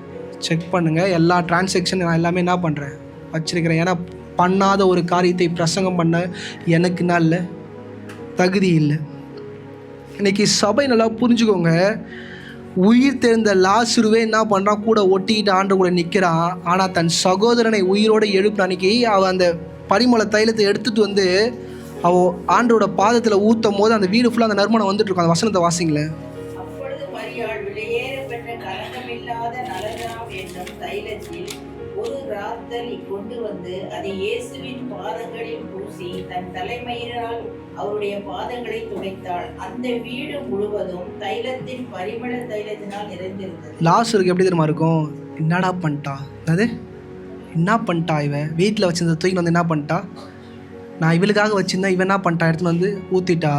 செக் பண்ணுங்கள். எல்லா டிரான்சாக்ஷன் நான் எல்லாமே என்ன பண்ணுறேன்? வச்சுருக்கிறேன். ஏன்னா பண்ணாத ஒரு காரியத்தை பிரசங்கம் பண்ண எனக்கு நல்ல தகுதி இல்லை. இன்றைக்கி சபை நல்லா புரிஞ்சுக்கோங்க. உயிர் தெரிந்த லாசருவே என்ன பண்ணுறான்? கூட ஒட்டிக்கிட்டு ஆண்டு கூட நிற்கிறான். ஆனால் தன் சகோதரனை உயிரோடு எழுப்பின அன்னைக்கு அவள் அந்த பரிமள தைலத்தை எடுத்துகிட்டு வந்து அவள் ஆண்டோட பாதத்தில் ஊற்றும் போது அந்த வீடு ஃபுல்லாக அந்த நறுமணம் வந்துட்டு இருக்கும். அந்த வசனத்தை வாசிங்களேன். அப்பொழுது மரியாள் விலையேற பெற்ற கலங்கமில்லாத நலதராம் என்னும் தைலத்தில் ஒரு ராத்தலி கொண்டு வந்து அதை இயேசுவின் பாதங்களில் பூசி தன் தலைமயிரால் அவருடைய பாதங்களை துடைத்தாள். அந்த வீடு முழுவதும் தைலத்தின் பரிமள தைலத்தினால் நிறைந்திருந்தது. லாசருக்கு எப்படி தெரியுமா இருக்கும்? என்னடா பண்ணிட்டா, அது என்ன பண்ணிட்டா, இவன் வீட்டில் வச்சிருந்த தூக்கி வந்து என்ன பண்ணிட்டா, நான் இவளுக்காக வச்சுருந்தேன், இவன் என்ன பண்ணிட்டா எடுத்துன்னு வந்து ஊற்றிட்டா.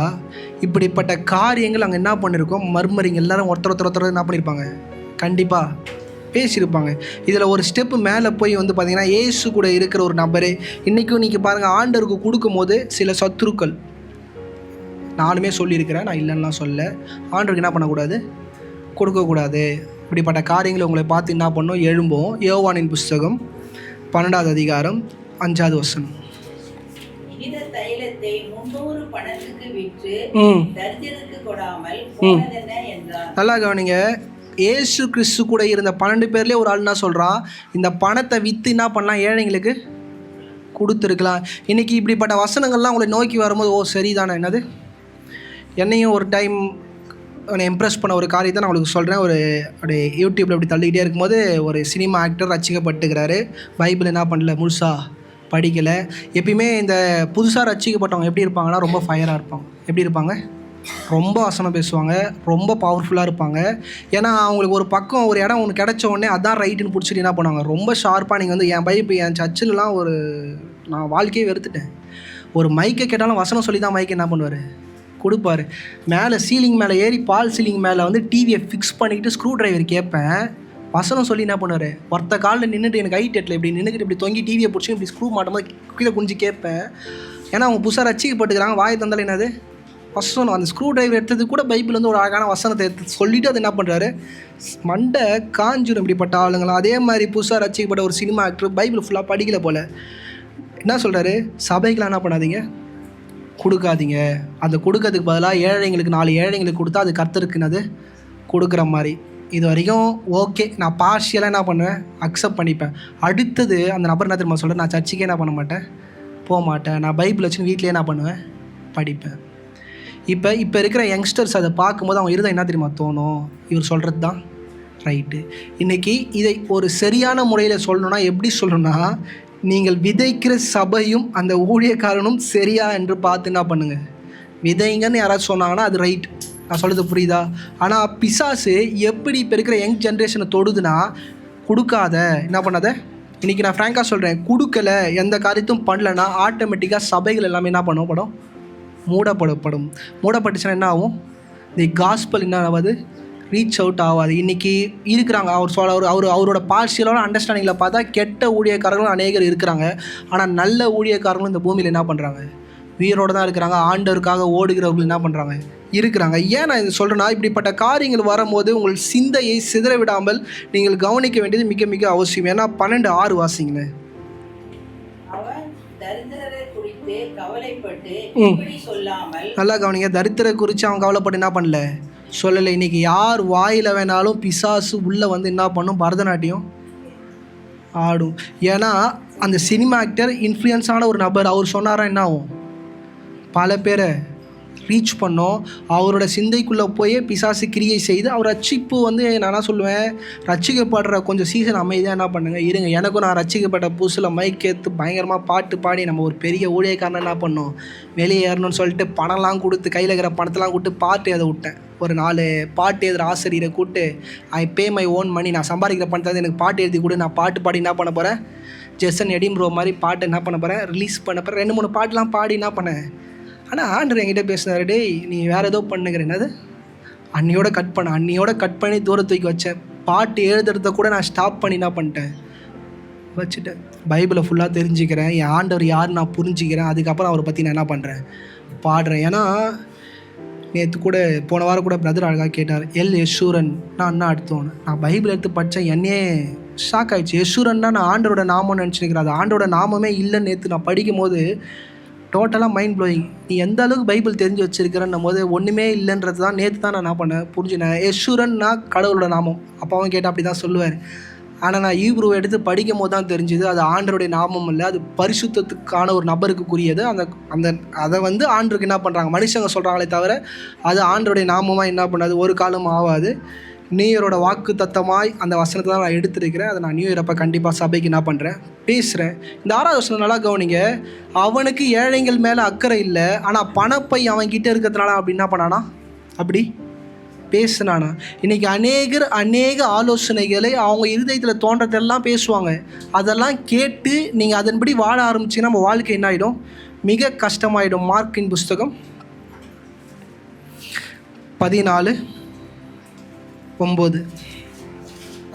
இப்படிப்பட்ட காரியங்கள் அங்கே என்ன பண்ணியிருக்கோம், மர்மரிங்க எல்லாரும் ஒருத்தர் என்ன பண்ணியிருப்பாங்க, கண்டிப்பாக பேசியிருப்பாங்க. இதில் ஒரு ஸ்டெப்பு மேலே போய் வந்து பார்த்திங்கன்னா, ஏசு கூட இருக்கிற ஒரு நபரே இன்றைக்கும் நீங்கள் பாருங்கள், ஆண்டவருக்கு கொடுக்கும் போது சில சத்துருக்கள், நானுமே சொல்லியிருக்கிறேன், நான் இல்லைன்னா சொல்ல, ஆண்டவருக்கு என்ன பண்ணக்கூடாது, கொடுக்கக்கூடாது. இப்படிப்பட்ட காரியங்களை உங்களை பார்த்து என்ன பண்ணோம், எழும்போம். யோவானின் புஸ்தகம் 12வது அதிகாரம் 5வது வசனம். இந்த தைலத்தை 300 பணத்துக்கு விற்று தரித்திரருக்கு கொடாமல் போனதென்ன என்றார். நல்லா கவனிங்க, ஏசு கிறிஸ்து கூட இருந்த 12 பேர்லேயே ஒரு ஆள் என்ன சொல்கிறான், இந்த பணத்தை விற்று என்ன பண்ணலாம், ஏழைங்களுக்கு கொடுத்துருக்கலாம். இன்றைக்கி இப்படிப்பட்ட வசனங்கள்லாம் உங்களை நோக்கி வரும்போது, ஓ சரிதானே, என்னது என்னையும் ஒரு டைம் என்னை இம்ப்ரெஸ் பண்ண ஒரு காரியத்தை நான் உங்களுக்கு சொல்கிறேன். அப்படி யூடியூப்பில் இப்படி தள்ளிக்கிட்டே இருக்கும்போது ஒரு சினிமா ஆக்டர் ரட்சிக்கப்பட்டுக்கிறாரு. பைபிள் என்ன பண்ணல, முழுசாக படிக்கலை. எப்பயுமே இந்த புதுசாக ரட்சிக்கப்பட்டவங்க எப்படி இருப்பாங்கன்னா, ரொம்ப ஃபயராக இருப்பாங்க. எப்படி இருப்பாங்க, ரொம்ப வசனம் பேசுவாங்க, ரொம்ப பவர்ஃபுல்லாக இருப்பாங்க. ஏன்னா அவங்களுக்கு ஒரு பக்கம் ஒரு இடம் ஒன்று கிடச்ச உடனே அதான் ரைட்டுன்னு பிடிச்சிட்டு என்ன பண்ணுவாங்க, ரொம்ப ஷார்ப்பாக. நீங்கள் வந்து என் சர்ச்சிலலாம் நான் வாழ்க்கையே வெறுத்துட்டேன். ஒரு மைக்கை கேட்டாலும் வசனம் சொல்லி தான் மைக்கை என்ன பண்ணுவார், கொடுப்பார். மேலே சீலிங் மேலே ஏறி பால் சீலிங் மேலே வந்து டிவியை ஃபிக்ஸ் பண்ணிக்கிட்டு ஸ்க்ரூ டிரைவர் கேட்பேன், வசனம் சொல்லி என்ன பண்ணுவார், ஒருத்த காலில் நின்றுட்டு எனக்கு ஹைட் எட்டில் இப்படி நின்றுக்கிட்டு இப்படி தொங்கி டிவியை பிடிச்சி இப்படி ஸ்க்ரூ மாட்டும்போது கீழே குஞ்சு கேட்பேன். ஏன்னா அவங்க புதுசாக ரசிக்கப்பட்டுக்கிறாங்க, வாயை தந்தாலும் என்னது வசனம். அந்த ஸ்க்ரூ டிரைவர் எடுத்தது கூட பைபிள் வந்து ஒரு அழகான வசனத்தை எடுத்து சொல்லிவிட்டு அது என்ன பண்ணுறாரு, மண்டை காஞ்சிடும் இப்படிப்பட்ட ஆளுங்களாம். அதே மாதிரி புதுசாக ரசிக்கப்பட்ட ஒரு சினிமா ஆக்டர் பைபிள் ஃபுல்லாக படிக்கல போல், என்ன சொல்கிறாரு, சபைக்கெலாம் என்ன பண்ணாதீங்க, கொடுக்காதீங்க. அந்த கொடுக்கறதுக்கு பதிலாக ஏழைங்களுக்கு 4 ஏழைங்களுக்கு கொடுத்தா அது கர்த்தருக்குன்னு கொடுக்குற மாதிரி. இது வரைக்கும் ஓகே, நான் பார்ஷியலாக என்ன பண்ணுவேன், அக்செப்ட் பண்ணிப்பேன். அடுத்தது அந்த நபர் என்ன தெரியுமா சொல்கிறேன், நான் சர்ச்சுக்கே என்ன பண்ண மாட்டேன், போக மாட்டேன், நான் பைபிள் வச்சுன்னு வீட்டிலே என்ன பண்ணுவேன், படிப்பேன். இப்போ இருக்கிற யங்ஸ்டர்ஸ் அதை பார்க்கும்போது அவங்க இருதயம் என்ன தெரியுமா தோணும், இவர் சொல்கிறது தான் ரைட்டு. இன்றைக்கி இதை ஒரு சரியான முறையில் சொல்லணுன்னா எப்படி சொல்லணும்னா, நீங்கள் விதைக்கிற சபையும் அந்த ஊழியக்காரனும் சரியா என்று பார்த்து என்ன பண்ணுங்கள், விதைங்கன்னு யாராவது சொன்னாங்கன்னா அது ரைட். நான் சொல்கிறது புரியுதா? ஆனால் பிசாசு எப்படி இப்போ இருக்கிற யங் ஜென்ரேஷனை தொடுதுன்னா, கொடுக்காத, என்ன பண்ணாத. இன்றைக்கி நான் ஃப்ராங்காக சொல்கிறேன், கொடுக்கலை, எந்த காரியத்தையும் பண்ணலைன்னா ஆட்டோமேட்டிக்காக சபைகள் எல்லாமே என்ன பண்ணப்படும், மூடப்பட்டுச்சுன்னா என்ன ஆகும், தி காஸ்பல் என்ன ஆகாது, ரீச் அவுட் ஆகாது. இன்றைக்கி இருக்கிறாங்க அவரோட பார்ஷியலான அண்டர்ஸ்டாண்டிங்கில் பார்த்தா கெட்ட ஊழியக்காரர்களும் அநேகர் இருக்கிறாங்க. ஆனால் நல்ல ஊழியக்காரங்களும் இந்த பூமியில் என்ன பண்ணுறாங்க, உயிரோடு தான் இருக்கிறாங்க. ஆண்டவருக்காக ஓடுகிறவர்கள் என்ன பண்ணுறாங்க, இருக்கிறாங்க. ஏன் நான் இது சொல்கிறேன்னா, இப்படிப்பட்ட காரியங்கள் வரும்போது உங்கள் சிந்தையை சிதற விடாமல் நீங்கள் கவனிக்க வேண்டியது மிக மிக அவசியம். ஏன்னா 12:6 வாசிங்களேன். அவன் தரித்திரரை குறித்து கவலைப்பட்டு இப்படி சொல்லாமல், நல்லா கவனிங்க, தரித்திர குறித்து அவன் கவலைப்பட்டு என்ன பண்ணல, சொல்லலை. இன்றைக்கி யார் வாயில் வேணாலும் பிசாசு உள்ளே வந்து என்ன பண்ணும், பரதநாட்டியம் ஆடும். ஏன்னா அந்த சினிமா ஆக்டர் இன்ஃப்ளூயன்ஸான ஒரு நபர், அவர் சொன்னாரா என்ன ஆகும், பல பேரை ரீச் பண்ணோம். அவரோட சிந்தைக்குள்ளே போய் பிசாசு கிரியை செய்து அவர் ரட்சிப்பு வந்து நான் சொல்லுவேன், ரட்சிக்கப்படுற கொஞ்சம் சீசன் அமைதியாக என்ன பண்ணுங்க இருங்க. எனக்கும் நான் ரட்சிக்கப்பட்ட புதுசில் மைக்கேற்று பயங்கரமாக பாட்டு பாடி நம்ம ஒரு பெரிய ஊழியக்காரனை என்ன பண்ணோம், வெளியே ஏறணும்னு சொல்லிட்டு பணம்லாம் கொடுத்து கையில் இருக்கிற பணத்தெல்லாம் கொடுத்து பாட்டு எழுத விட்டேன். ஒரு 4 பாட்டு எழுதுகிற ஆசிரியரை கூப்பிட்டு, ஐ பே மை ஓன் மணி, நான் சம்பாதிக்கிற பணத்தை எனக்கு பாட்டு எழுதி கொடு, நான் பாட்டு பாடி என்ன பண்ண போகிறேன், ஜெசன் எடிம்ரோ மாதிரி பாட்டு என்ன பண்ண போகிறேன், ரிலீஸ் பண்ண போகிறேன். 2-3 பாட்டுலாம் பாடி என்ன பண்ணேன். ஆனால் ஆண்டவர் என்கிட்ட பேசினாரு, டேய் நீ வேறு ஏதோ பண்ணுங்கிற, என்னது அன்னியோட கட் பண்ணி தூரத்துக்கு வச்சேன். பாட்டு எழுதுறத கூட நான் ஸ்டாப் பண்ணி என்ன பண்ணிட்டேன், வச்சுட்டேன். பைபிளை ஃபுல்லாக தெரிஞ்சுக்கிறேன், என் ஆண்டவர் யார் நான் புரிஞ்சுக்கிறேன். அதுக்கப்புறம் அவரை பற்றி நான் என்ன பண்ணுறேன், பாடுறேன். ஏன்னா நேற்று கூட போன வாரம் கூட பிரதர் அழகாக கேட்டார், யெஷூரன் நான் என்ன அடுத்தோன்னு. நான் பைபிள் எடுத்து படித்தேன், என்னையே ஷாக் ஆகிடுச்சு. யெஷூரன்னா நான் ஆண்டரோட நாமம்னு நினச்சிக்கிறேன், அது ஆண்டோட நாமமே இல்லைன்னு நேற்று நான் படிக்கும் போது டோட்டலாக மைண்ட் ப்ளோயிங். நீ எந்த அளவுக்கு பைபிள் தெரிஞ்சு வச்சுருக்கிறன்னும் போது ஒன்றுமே இல்லைன்றது தான் நேற்று தான் நான் என்ன பண்ணேன், புரிஞ்சுனேன். யெஷூரன்னா கடவுளோட நாமம். அப்பாவும் கேட்டால் அப்படி தான் சொல்லுவார். ஆனால் நான் ஈப்ரூவை எடுத்து படிக்கும் போது தான் தெரிஞ்சுது, அது ஆண்டருடைய நாமம் இல்லை, அது பரிசுத்தத்துக்கான ஒரு நபருக்குரியது. அதை வந்து ஆண்டருக்கு என்ன பண்ணுறாங்க, மனுஷங்க சொல்கிறாங்களே தவிர அது ஆண்டருடைய நாமமாக என்ன பண்ணாது, ஒரு காலம் ஆகாது. நியூ இயரோட வாக்கு தத்தமாய் அந்த வசனத்தை தான் நான் எடுத்துருக்கிறேன். அதை நான் நியூ இயர் அப்போ கண்டிப்பாக சபைக்கு என்ன பண்ணுறேன், பேசுகிறேன். இந்த 6வது வசனம் நல்லா கவனிங்க. அவனுக்கு ஏழைகள் மேலே அக்கறை இல்லை, ஆனால் பணப்பை அவன் கிட்டே இருக்கிறதுனால அப்படி என்ன பண்ணானா, அப்படி பேசுனானா? இன்றைக்கி அநேக ஆலோசனைகளை அவங்க இருதயத்தில் தோன்றதெல்லாம் பேசுவாங்க. அதெல்லாம் கேட்டு நீங்கள் அதன்படி வாழ ஆரம்பிச்சிங்கன்னா நம்ம வாழ்க்கை என்ன ஆகிடும்? மிக கஷ்டமாயிடும். மார்க்கின் புஸ்தகம் 14:9.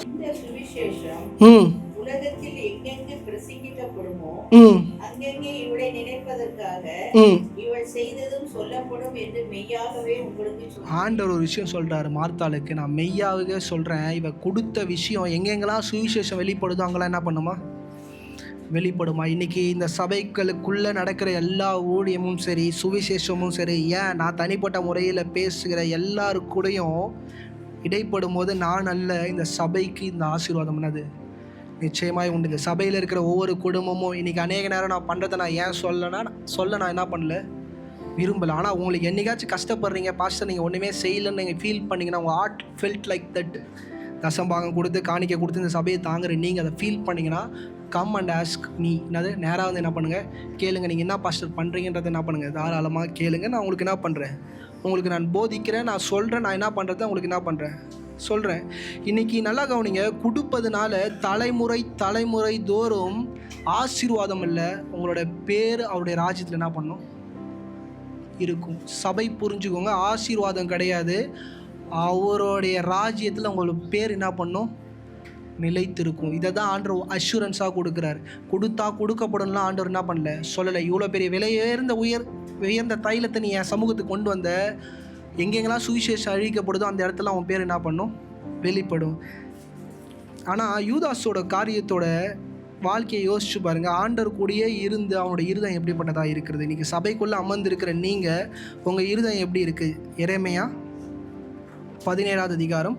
இந்த சுவிசேஷம் உலகத்தில் எங்கெங்கு பிரசங்கிக்கப்படுமோ அங்கெங்கே இவளை நினைப்பதற்காக இவள் செய்ததும் சொல்லப்படும் என்று மெய்யாகவே உங்களுக்கு ஆண்டவர் ஒரு விஷயம் சொல்றாரு மார்த்தாளுக்கு, நான் மெய்யாகவே சொல்றேன், இவ கொடுத்த விஷயம் எங்கெங்கெல்லாம் சுவிசேஷம் வெளிப்படுதோ அங்கெல்லாம் என்ன பண்ணுமா? வெளிப்படுமா? இன்னைக்கு இந்த சபைகளுக்குள்ள நடக்கிற எல்லா ஊழியமும் சரி, சுவிசேஷமும் சரி, ஏன் நான் தனிப்பட்ட முறையில் பேசுகிற எல்லாருக்கூடையும் இடைப்படும் போது நான் அல்ல, இந்த சபைக்கு இந்த ஆசீர்வாதம் என்னது நிச்சயமாய் உண்டு. இந்த சபையில் இருக்கிற ஒவ்வொரு குடும்பமும் இன்னைக்கு அநேக நேரம் நான் பண்ணுறதை நான் ஏன் நான் என்ன பண்ணல, விரும்பலை. ஆனால் உங்களுக்கு என்னைக்காச்சும் கஷ்டப்படுறீங்க, பாஸ்டர் நீங்கள் ஒன்றுமே செய்யலைன்னு நீங்கள் ஃபீல் பண்ணிங்கன்னா, உங்கள் ஹார்ட் ஃபெல்ட் லைக் தட், தசம்பாகம் கொடுத்து காணிக்கை கொடுத்து இந்த சபையை தாங்குற நீங்கள் அதை ஃபீல் பண்ணிங்கன்னா, கம் அண்ட் ஆஸ்க் மீ. என்னது நேராக வந்து என்ன பண்ணுங்கள், கேளுங்க. நீங்கள் என்ன பாஸ்டர் பண்ணுறீங்கன்றதை என்ன பண்ணுங்கள், தாராளமாக கேளுங்க. நான் உங்களுக்கு என்ன பண்ணுறேன், உங்களுக்கு நான் போதிக்கிறேன், நான் சொல்கிறேன், நான் என்ன பண்ணுறதை உங்களுக்கு என்ன பண்ணுறேன் சொல்கிறேன். இன்றைக்கி நல்லா கவனிங்க, கொடுப்பதுனால தலைமுறை தோறும் ஆசீர்வாதம் இல்லை, உங்களோட பேர் அவருடைய ராஜ்யத்தில் என்ன பண்ணும் இருக்கும். சபை புரிஞ்சுக்கோங்க, ஆசீர்வாதம் கிடையாது, அவருடைய ராஜ்யத்தில் உங்களுக்கு பேர் என்ன பண்ணும், நிலைத்திருக்கும். இதை தான் ஆண்டவர் அஷூரன்ஸாக கொடுக்குறாரு. கொடுக்கப்படணும்லாம் ஆண்டவர் என்ன பண்ணல, சொல்லலை. இவ்வளோ பெரிய உயர்ந்த தைலத்தை நீ என் சமூகத்துக்கு கொண்டு வந்த, எங்கெங்கெல்லாம் சுவிசேஷம் அழிக்கப்படுதோ அந்த இடத்துல அவன் பேர் என்ன பண்ணும், வெளிப்படும். ஆனால் யூதாஸோட காரியத்தோட வாழ்க்கையை யோசிச்சு பாருங்கள். ஆண்டவர் கூடயே இருந்து அவனோட இருதயம் எப்படிப்பட்டதாக இருக்கிறது. இன்றைக்கி சபைக்குள்ளே அமர்ந்திருக்கிற நீங்கள், உங்கள் இருதயம் எப்படி இருக்குது? எரேமியா 17:9.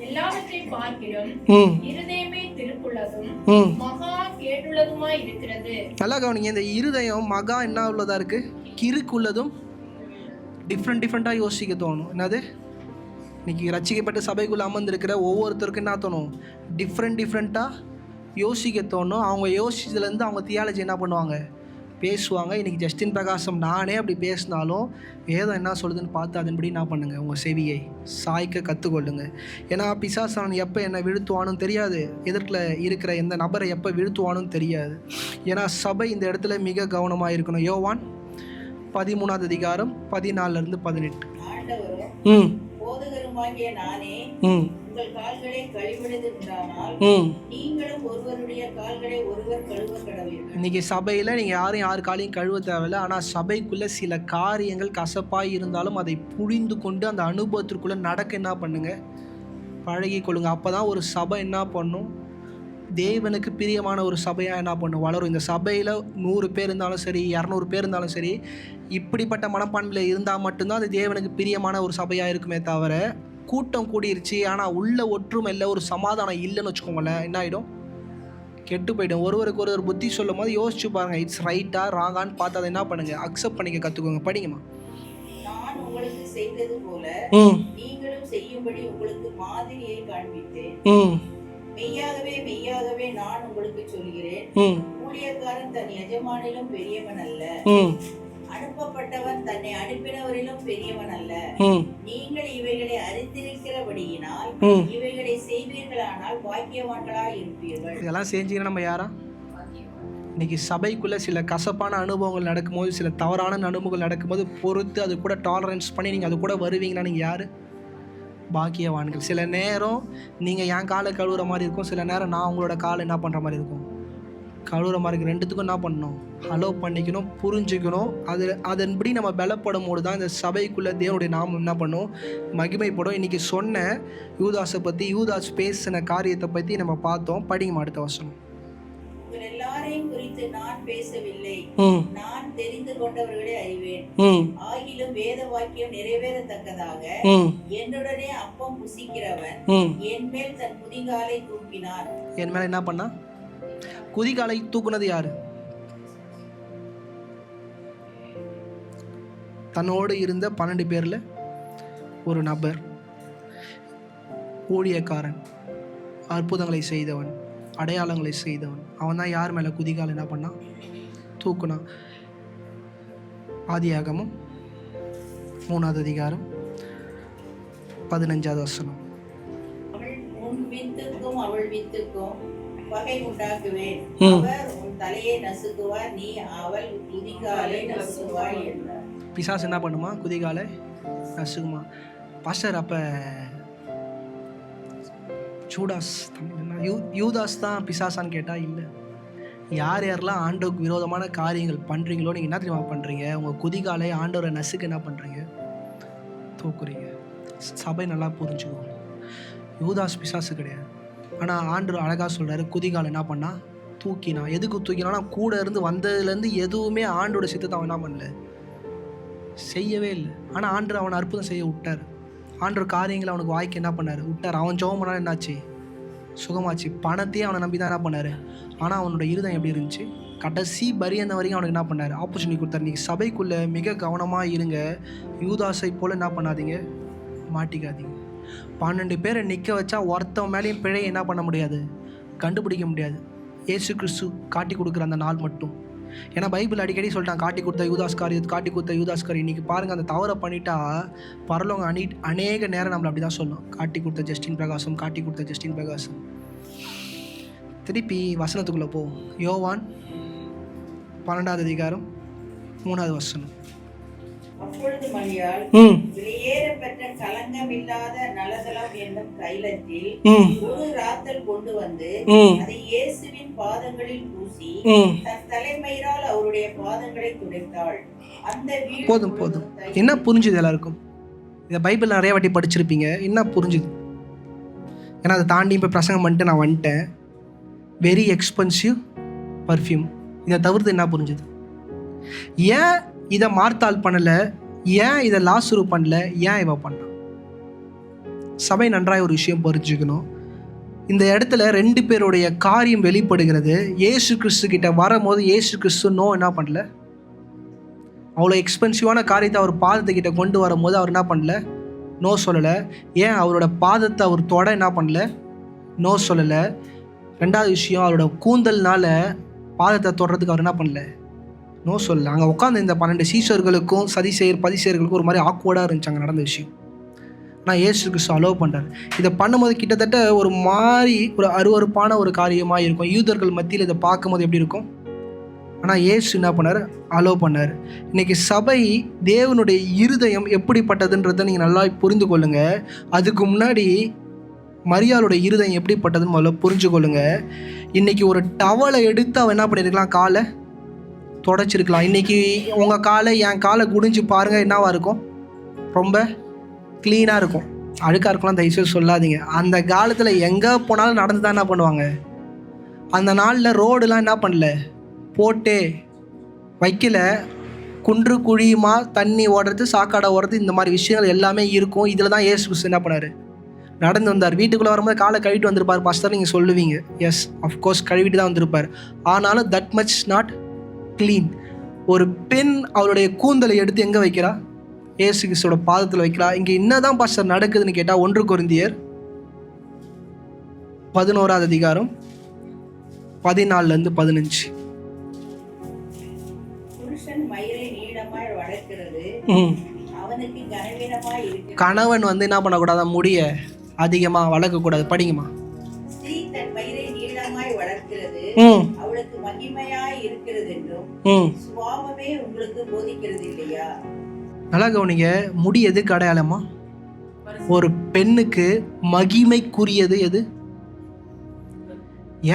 எல்லாவற்றையும் பார்க்கிறோம் இருதயமே திருப்புள்ளதும் மகா கேடுள்ளதுமாய் இருக்கிறது. நல்லா கவனிங்க, இந்த இருதயம் மகா என்ன உள்ளதா இருக்கு, கிறுக்குள்ளதும், டிஃப்ரெண்ட்டாக யோசிக்க தோணும். என்னது, இன்னைக்கு ரட்சிக்கப்பட்ட சபைக்குள்ளே அமர்ந்திருக்கிற ஒவ்வொருத்தருக்கும் என்ன தோணும், டிஃப்ரெண்ட்டாக யோசிக்க தோணும். அவங்க யோசிச்சதுலேருந்து அவங்க தியாலஜி என்ன பண்ணுவாங்க, பேசுவாங்க. இன்றைக்கி ஜஸ்டின் பிரகாசம் நானே அப்படி பேசினாலும் வேதம் என்ன சொல்லுதுன்னு பார்த்து அதன்படி என்ன பண்ணுங்கள், உங்கள் செவியை சாய்க்க கற்றுக்கொள்ளுங்க. ஏன்னா பிசாசான் எப்போ என்னை வீழ்த்துவானும் தெரியாது, எதிர்க்கில் இருக்கிற எந்த நபரை எப்போ வீழ்த்துவானும் தெரியாது. ஏன்னா சபை இந்த இடத்துல மிக கவனமாக இருக்கணும். யோவான் 13:14-18. போதகருமாகிய நானே உங்கள் கால்களை கழுவினது உண்டானால் நீங்களும் ஒருவருடைய கால்களை ஒருவர் கழுவ கடவீர்கள். இன்னைக்கு சபையில் நீங்கள் யார் காலையும் கழுவ தேவையில்லை. ஆனால் சபைக்குள்ளே சில காரியங்கள் கசப்பாக இருந்தாலும் அதை புரிந்து கொண்டு அந்த அனுபவத்திற்குள்ளே நடக்க என்ன பண்ணுங்க, பழகி கொள்ளுங்க. அப்போ தான் ஒரு சபை என்ன பண்ணும், தேவனுக்கு பிரியமான ஒரு சபையாக என்ன பண்ணும், வளரும். இந்த சபையில் 100 பேர் இருந்தாலும் சரி, 200 பேர் இருந்தாலும் சரி, இப்படிப்பட்ட மனப்பான்மையில் இருந்தால் மட்டும்தான் அது தேவனுக்கு பிரியமான ஒரு சபையாக இருக்குமே தவிர, கூட்டம் கூடிருச்சு ஆனால் உள்ள ஒற்றுமை இல்லை, ஒரு சமாதானம் இல்லைன்னு வச்சுக்கோங்களேன், என்ன ஆகிடும், கெட்டு போய்டும். ஒருவருக்கு ஒருவர் புத்தி சொல்லும் போது யோசிச்சு பாருங்கள், இட்ஸ் ரைட்டா ராங்கான்னு பார்த்து அதை என்ன பண்ணுங்கள், அக்செப்ட் பண்ணிக்க கற்றுக்கோங்க. படிங்கம்மா. நான் உங்களுக்கு செய்தது போல நீங்களும் செய்யும்படி உங்களுக்கு மாதிரியை காண்பித்தேன். மெய்யாகவே நான் உங்களுக்கு சொல்கிறேன், ஊழியக்காரன் தன் எஜமானிலும் பெரியவன் அல்ல, அனுப்பப்பட்டவன் தன்னை அனுப்பினவரிலும் பெரியவன் அல்ல. நீங்கள் இவைகளை அறிந்திருக்கிறபடியினால் இவைகளை செய்வீர்களானால் பாக்கியவான்களாய் இருப்பீர்கள். இதெல்லாம் செஞ்சீங்கன்னா நம்ம யாரா? இன்னைக்கு சபைக்குள்ளே சில கசப்பான அனுபவங்கள் நடக்கும்போது, சில தவறான அனுபவங்கள் நடக்கும்போது பொறுத்து அது கூட டாலரன்ஸ் பண்ணி நீங்கள் அது கூட வருவீங்கன்னா நீங்கள் யார்? பாக்கியவான்கள். சில நேரம் நீங்கள் என் காலை கழுவுற மாதிரி இருக்கும், சில நேரம் நான் உங்களோட காலை என்ன பண்ணுற மாதிரி இருக்கும், கழுவுற மாதிரி இருக்கும். ரெண்டுத்துக்கும் என்ன பண்ணணும், அலோ பண்ணிக்கணும், புரிஞ்சுக்கணும். அதன்படி நம்ம பலப்படும் போது தான் இந்த சபைக்குள்ளே தேவனுடைய நாமம் என்ன பண்ணும், மகிமைப்படும். இன்றைக்கி சொன்ன யூதாஸை பற்றி, யூதாஸ் பேசின காரியத்தை பற்றி நம்ம பார்த்தோம். படிங்க அடுத்த வசனம். எல்லாரையும் குறித்து நான் பேசவில்லை, நான் தெரிந்து கொண்டவர்களை அறிவேன். ஆகிலும் வேத வாக்கியம் நிறைவேறத்தக்கதாக என்னுடனே அப்பம் புசிக்கிறவன் என் மேல் தன் குதிகாலை தூக்கினான். என் மேல என்ன பண்ணா? குதிகாலை தூக்குனது யாரு? தன்னோடு இருந்த 12 பேர்ல ஒரு நபர், ஊழியக்காரன், அற்புதங்களை செய்தவன், அடையாளங்களை செய்தவன். அவன் தான் யார் மேலே குதிகால் என்ன பண்ணான்? தூக்குனான். ஆதியாகமம் 3-வது அதிகாரம் 15வது வசனம். உன் வித்துக்கும் அவள் வித்துக்கும் பகை உண்டாக்குவேன். ம். அவர் உன் தலையை நசுக்குவார், நீ அவள் குதிகாலை நசுக்குவாய் என்றார். பிசாசு என்ன பண்ணுமா? குதிகாலை நசுக்குமா. பாஸ்டர், அப்போ ஜூடாஸ் யூதாஸ் தான் பிசாசான்னு கேட்டால் இல்லை. யார் யாரெல்லாம் ஆண்டவருக்கு விரோதமான காரியங்கள் பண்ணுறீங்களோ, நீங்கள் என்ன தெரியுமா பண்ணுறீங்க? உங்கள் குதிகாலை ஆண்டவரை நசுக்கு என்ன பண்ணுறீங்க? தூக்குறீங்க. சபை நல்லா புரிஞ்சுக்கோங்க. யூதாஸ் பிசாசு கிடையாது. ஆனால் ஆண்டவர் அழகாக சொல்கிறாரு, குதிகாலை என்ன பண்ணா? தூக்கினா. எதுக்கு தூக்கினானா, கூட இருந்து வந்ததுலேருந்து எதுவுமே ஆண்டோட சித்தத்தை அவன் என்ன பண்ணல, செய்யவே இல்லை. ஆனால் ஆண்டவர் அவனை அற்புதம் செய்ய விட்டார். ஆண்டவர் காரியங்களை அவனுக்கு வாய்க்கு என்ன பண்ணார்? விட்டார். அவன் ஜெபம் பண்ணாலும் என்னாச்சு? சுகமாச்சு. பணத்தையே அவனை நம்பி தான் என்ன பண்ணார். ஆனால் அவனோட இருதயம் எப்படி இருந்துச்சு? கடைசி பரியந்த வரைக்கும் அவனுக்கு என்ன பண்ணார்? ஆப்பர்ச்சுனிட்டி கொடுத்தார். நீங்கள் சபைக்குள்ளே மிக கவனமாக இருங்க. யூதாஸை போல் என்ன பண்ணாதீங்க, மாட்டிக்காதீங்க. 12 பேரை நிற்க வச்சா ஒருத்தன் மேலேயும் பிழையை என்ன பண்ண முடியாது, கண்டுபிடிக்க முடியாது. இயேசு கிறிஸ்து காட்டி கொடுக்குற அந்த நாள் மட்டும். ஏன்னா பைபிள் அடிக்கடி சொல்லிட்டான், காட்டி கொடுத்த யூதாஸ்காரி, காட்டி கொடுத்த யூதாஸ்காரி. இன்றைக்கி பாருங்கள், அந்த தவறை பண்ணிட்டா பரலோகம் அநேக நேரம் நம்மளை அப்படி தான் சொல்லும், காட்டி கொடுத்த ஜஸ்டின் பிரகாசம், காட்டி கொடுத்த ஜஸ்டின் பிரகாசம். திருப்பி வசனத்துக்குள்ளே போ. யோவான் 12வது அதிகாரம் 3வது வசனம். அப்பொழுது மரியாள் வெளியேறப்பெற்ற கலங்கமில்லாத நலதலம் என்னும் தைலத்தில் ஒரு ராத்தல் கொண்டு வந்து அதை இயேசுவின் பாதங்களில் பூசி தன் தலைமயிரால் அவருடைய பாதங்களை துடைத்தாள். அந்த போதும் போதும். என்ன புரிஞ்சுது எல்லாருக்கும்? இதை பைபிள் நிறைய வாட்டி படிச்சிருப்பீங்க. என்ன புரிஞ்சுது? ஏன்னா அதை தாண்டி இப்போ பிரசங்கம் பண்ணிட்டு நான் வந்துட்டேன். Very expensive perfume. இதை தவிர்த்து என்ன புரிஞ்சுது? ஏன் இதை மார்த்தாள் பண்ணலை? ஏன் இதை லாசுரு பண்ணல? ஏன் இவ பண்ணான்? சபை நன்றாய் ஒரு விஷயம் புரிஞ்சுக்கணும். இந்த இடத்துல 2 பேருடைய காரியம் வெளிப்படுகிறது. இயேசு கிறிஸ்து கிட்ட வரும்போது இயேசு கிறிஸ்து என்ன பண்ணல? அவ்வளோ எக்ஸ்பென்சிவான காரியத்தை அவர் பாதத்துக்கிட்ட கொண்டு வரும்போது அவர் என்ன பண்ணல? நோ சொல்லலை. ஏன் அவரோட பாதத்தை அவர் தொட என்ன பண்ணல? நோ சொல்லலை. 2வது விஷயம், அவரோட கூந்தல்னால பாதத்தை தொடுறதுக்கு அவர் என்ன பண்ணல? நோ சொல்லலை. அங்கே உட்காந்து இந்த 12 சீஷர்களுக்கும் பதிசேயர்களுக்கும் ஒரு மாதிரி ஆக்வர்டாக இருந்துச்சு அங்கே நடந்த விஷயம். நான் இயேசு கிறிஸ்து அலோவ் பண்ணுறாரு. இதை பண்ணும்போது கிட்டத்தட்ட ஒரு மாதிரி ஒரு அருவருப்பான ஒரு காரியமாக இருக்கும். யூதர்கள் மத்தியில் இதை பார்க்கும்போது எப்படி இருக்கும்? ஆனால் இயேசு என்ன பண்ணார்? அலோவ் பண்ணார். இன்றைக்கி சபை தேவனுடைய இருதயம் எப்படிப்பட்டதுன்றதை நீங்கள் நல்லா புரிந்து கொள்ளுங்க. அதுக்கு முன்னாடி மரியாளுடைய இருதயம் எப்படிப்பட்டதுன்னு முதல்ல புரிஞ்சு கொள்ளுங்க. இன்றைக்கி ஒரு டவலை எடுத்து அவன் என்ன பண்ணியிருக்கலாம்? காலை தொடச்சிருக்கலாம். இன்றைக்கி உங்கள் காலை, என் காலை குடிஞ்சு பாருங்கள், என்னவாக இருக்கும்? ரொம்ப க்ளீனாக இருக்கும். அழுக்காக இருக்கலாம் தயவுசெய்து சொல்லாதீங்க. அந்த காலத்தில் எங்கே போனாலும் நடந்து தான் என்ன பண்ணுவாங்க. அந்த நாளில் ரோடுலாம் என்ன பண்ணல, போட்டே வைக்கல. குன்று குழியுமா தண்ணி ஓடுறது, சாக்காடை ஓடுறது, இந்த மாதிரி விஷயங்கள் எல்லாமே இருக்கும். இதில் தான் இயேசு கிறிஸ்து என்ன பண்ணார்? நடந்து வந்தார். வீட்டுக்குள்ளே வரும்போது காலை கழுவிட்டு வந்திருப்பார். பாஸ்டர் நீங்கள் சொல்லுவீங்க, எஸ் அஃப்கோர்ஸ் கழுவிட்டு தான் வந்திருப்பார். ஆனாலும் தட் மச் நாட் க்ளீன். ஒரு பெண் அவருடைய கூந்தலை எடுத்து எங்கே வைக்கிறா? இயேசு கிறிஸ்துவோட பாதத்தில் வைக்கிறா. இங்கே என்னதான் பாஸ்டர் நடக்குதுன்னு கேட்டால் 1 கொரிந்தியர் 11வது அதிகாரம் 14 - 15. புருஷன் மயிரை நீளமாய் வளர்க்கிறது, அவனுக்கு கனவீனமாய் இருக்கிறது. கணவன் என்ன பண்ணக்கூடாது? முடிய அதிகமாக வளர்க்கக்கூடாது. படிங்கம்மா. ஸ்திரீ தன் மயிரை நீளமாய் வளர்க்கிறது, அவளுக்கு மகிமையாய் இருக்கிறது என்றும் சுபாவமே உங்களுக்கு போதிக்கிறது இல்லையா? நல்லா கவனிங்க. முடி எதுக்கு அடையாளமா? ஒரு பெண்ணுக்கு மகிமைக்குரியது எது?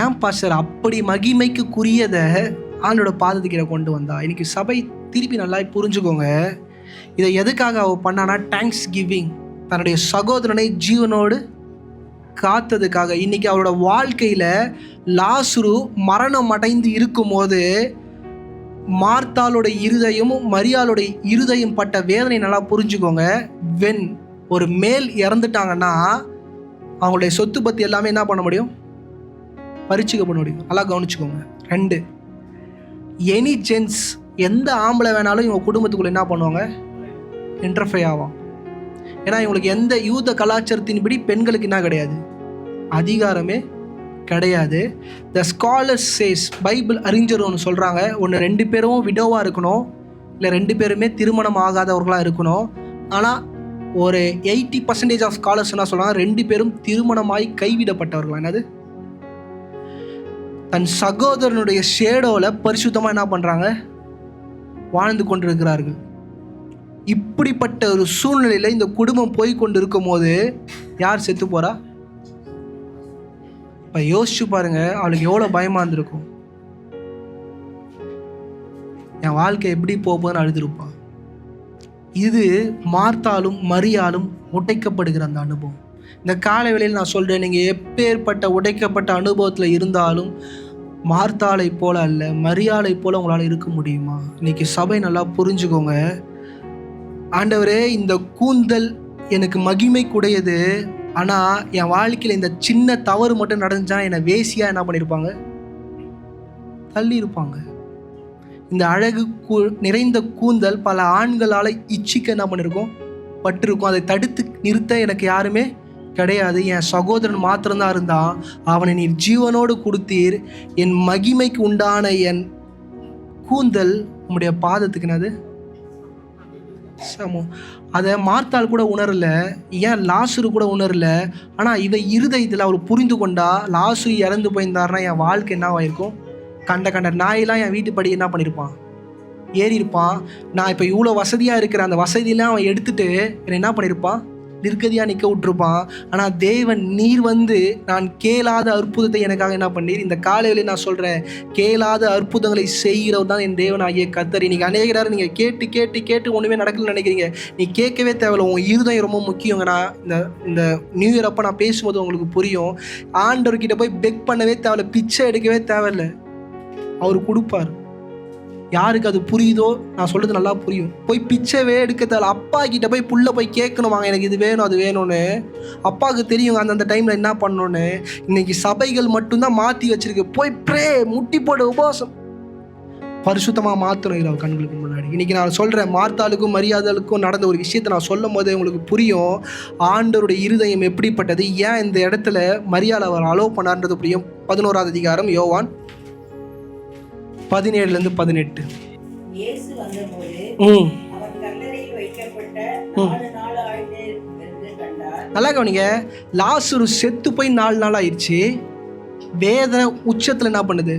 ஏன் பாஸ்டர் அப்படி மகிமைக்குரியதை ஆண்டோட பாதத்துக்கிட்ட கொண்டு வந்தா? இன்னைக்கு சபை திருப்பி நல்லா புரிஞ்சுக்கோங்க. இதை எதுக்காக அவ பண்ணானா? Thanks giving. தன்னுடைய சகோதரனை ஜீவனோடு காத்ததுக்காக. இன்னைக்கு அவரோட வாழ்க்கையில் லாசுரு மரணம் அடைந்து இருக்கும்போது மார்த்தாளோட இருதயமும் மரியாளுடைய இருதயம் பட்ட வேதனை நல்லா புரிஞ்சுக்கோங்க. வென் ஒரு மேல் இறந்துட்டாங்கன்னா அவங்களுடைய சொத்து பற்றி எல்லாமே என்ன பண்ண முடியும்? பறிச்சுக்கப்பட முடியும். நல்லா கவனிச்சுக்கோங்க. 2, எனி ஜென்ஸ், எந்த ஆம்பளை வேணாலும் இவங்க குடும்பத்துக்குள்ளே என்ன பண்ணுவாங்க? இன்டர்ஃபை ஆகும். ஏன்னா இவங்களுக்கு எந்த யூத கலாச்சாரத்தின்படி பெண்களுக்கு என்ன கிடையாது? அதிகாரமே கிடையாது. த ஸ்காலர்ஸ் சேஸ், பைபிள் அறிஞர் ஒன்று சொல்கிறாங்க, ஒன்று 2 பேரும் விடோவாக இருக்கணும், இல்லை 2 பேருமே திருமணம் ஆகாதவர்களாக இருக்கணும். ஆனால் ஒரு 80% ஆஃப் ஸ்காலர்ஸ் என்ன சொல்றாங்க, 2 பேரும் திருமணமாய் கைவிடப்பட்டவர்களா. என்னது? தன் சகோதரனுடைய ஷேடோல பரிசுத்தமா என்ன பண்றாங்க, வாழ்ந்து கொண்டிருக்கிறார்கள். இப்படிப்பட்ட ஒரு சூழ்நிலையில இந்த குடும்பம் போய் கொண்டு இருக்கும் போது யார் செத்து போறா? இப்ப யோசிச்சு பாருங்க, அவளுக்கு எவ்வளவு பயமா இருந்திருக்கும். என் வாழ்க்கை எப்படி போகுதுன்னு அழுதுருப்பா. இது மார்த்தாலும் மரியாளும் உடைக்கப்படுகிற அந்த அனுபவம். இந்த காலை வேளையில் நான் சொல்றேன், நீங்க எப்பேற்பட்ட உடைக்கப்பட்ட அனுபவத்துல இருந்தாலும் மார்த்தாளை போல அல்ல, மரியாளை போல உங்களால இருக்க முடியுமா? இன்னைக்கு சபை நல்லா புரிஞ்சுக்கோங்க. ஆண்டவரே, இந்த கூந்தல் எனக்கு மகிமைக்குடையது, ஆனா என் வாழ்க்கையில இந்த சின்ன தவறு மட்டும் நடந்துச்சா என்னை வேசியா என்ன பண்ணியிருப்பாங்க, தள்ளி இருப்பாங்க. இந்த அழகு நிறைந்த கூந்தல் பல ஆண்களால் இச்சிக்க என்ன பண்ணியிருக்கோம், பட்டிருக்கும். அதை தடுத்து நிறுத்த எனக்கு யாருமே கிடையாது. என் சகோதரன் மாத்திரம்தான் இருந்தான். அவனை நீர் ஜீவனோடு கொடுத்தீர். என் மகிமைக்கு உண்டான என் கூந்தல் உம்முடைய பாதத்துக்கு என்னது சமம். அதை மார்த்தாள் கூட உணரல, ஏன் லாசரு கூட உணரல. ஆனால் இவ இருதயத்தில் அவர் புரிந்து கொண்டா, லாசரு இறந்து போயிருந்தாருன்னா என் வாழ்க்கை என்ன ஆயிருக்கும், கண்ட நாயெல்லாம் என் வீட்டு படி என்ன பண்ணியிருப்பான், ஏறி இருப்பான். நான் இப்போ இவ்வளோ வசதியாக இருக்கிற அந்த வசதியெல்லாம் அவன் எடுத்துட்டு என்னை என்ன பண்ணியிருப்பான், நிற்கதியாக நிற்க விட்டுருப்பான். ஆனால் தேவன் நீர் வந்து நான் கேளாத அற்புதத்தை எனக்காக என்ன பண்ணீர். இந்த காலையில் நான் சொல்கிறேன், கேளாத அற்புதங்களை செய்கிறவர் தான் என் தேவன் ஆகிய கர்த்தர். இன்னைக்கு அநேகரார் நீங்கள் கேட்டு கேட்டு கேட்டு ஒன்றுமே நடக்கலன்னு நினைக்கிறீங்க. நீ கேட்கவே தேவையில்ல, உங்கள் இருதயம் ரொம்ப முக்கியங்க. நான் இந்த நியூ இயர் அப்போ நான் பேசும்போது உங்களுக்கு புரியும். ஆண்டவர்கிட்ட போய் பெக் பண்ணவே தேவையில்ல, பிச்சை எடுக்கவே தேவையில்லை, அவர் கொடுப்பார். யாருக்கு அது புரியுதோ, நான் சொல்றது நல்லா புரியும். போய் பிச்சைவே எடுக்க தேவை. அப்பா கிட்ட போய் புள்ள போய் கேட்கணும், வாங்க எனக்கு இது வேணும் அது வேணும்னு. அப்பாவுக்கு தெரியும் அந்தந்த டைம்ல என்ன பண்ணணும்னு. இன்னைக்கு சபைகள் மட்டும்தான் மாற்றி வச்சிருக்கு. போய் ப்ரே, முட்டி போட உபவாசம், பரிசுத்தமாக மாற்றணும் அவர் கண்களுக்கு முன்னாடி. இன்னைக்கு நான் சொல்கிறேன், மார்த்தாளுக்கும் மரியாதைக்கும் நடந்த ஒரு விஷயத்தை நான் சொல்லும் போது உங்களுக்கு புரியும் ஆண்டவருடைய இருதயம் எப்படிப்பட்டது, ஏன் இந்த இடத்துல மரியாதை அவர் அலோவ் பண்ணார்ன்றது புரியும். 11ஆவது அதிகாரம் யோவான் 17-18. இயேசு வந்தபோது அவர் கல்லறையில் வைக்கப்பட்ட 4 நாள் ஆயிற்று என்று கண்டார். நல்லா கவனிங்க, லாசரு செத்து போய் 4 நாள் ஆயிடுச்சு. வேத உச்சத்தில் என்ன பண்ணுது,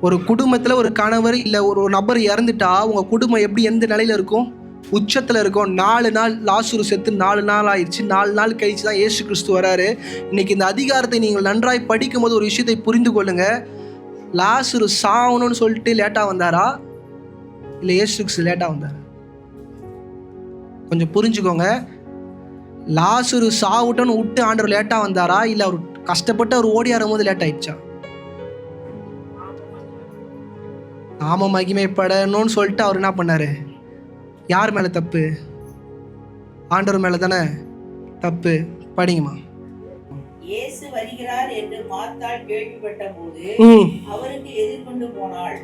ஒரு குடும்பத்தில் ஒரு கணவர் இல்லை ஒரு நபர் இறந்துட்டா உங்கள் குடும்பம் எப்படி எந்த நிலையில் இருக்கும், உச்சத்தில் இருக்கும். 4 நாள் லாசரு செத்து 4 நாள் ஆயிடுச்சு. 4 நாள் கழிச்சு தான் இயேசு கிறிஸ்து வராரு. இன்னைக்கு இந்த அதிகாரத்தை நீங்கள் நன்றாய் படிக்கும் போது ஒரு விஷயத்தை புரிந்து கொள்ளுங்க. லாசரு சாவணும்னு சொல்லிட்டு லேட்டாக வந்தாரா, இல்லை இயேசு கிறிஸ்து லேட்டாக வந்தாரா? கொஞ்சம் புரிஞ்சுக்கோங்க. லாசரு சாவுட்டோன்னு விட்டு ஆண்டவர் லேட்டாக வந்தாரா, இல்லை அவர் கஷ்டப்பட்டு அவர் ஓடி ஆறும்போது லேட் ஆயிடுச்சா? நாம மகிமைப்படணும்னு சொல்லிட்டு அவர் என்ன பண்ணாரு, யார் மேலே தப்பு, ஆண்டவர் மேலே தானே தப்பு. படிங்கம்மா. இயேசு வருகிறார் என்று மார்த்தாள் கேள்விப்பட்ட போது அவருக்கு எதிர்கொண்டு போனாள்.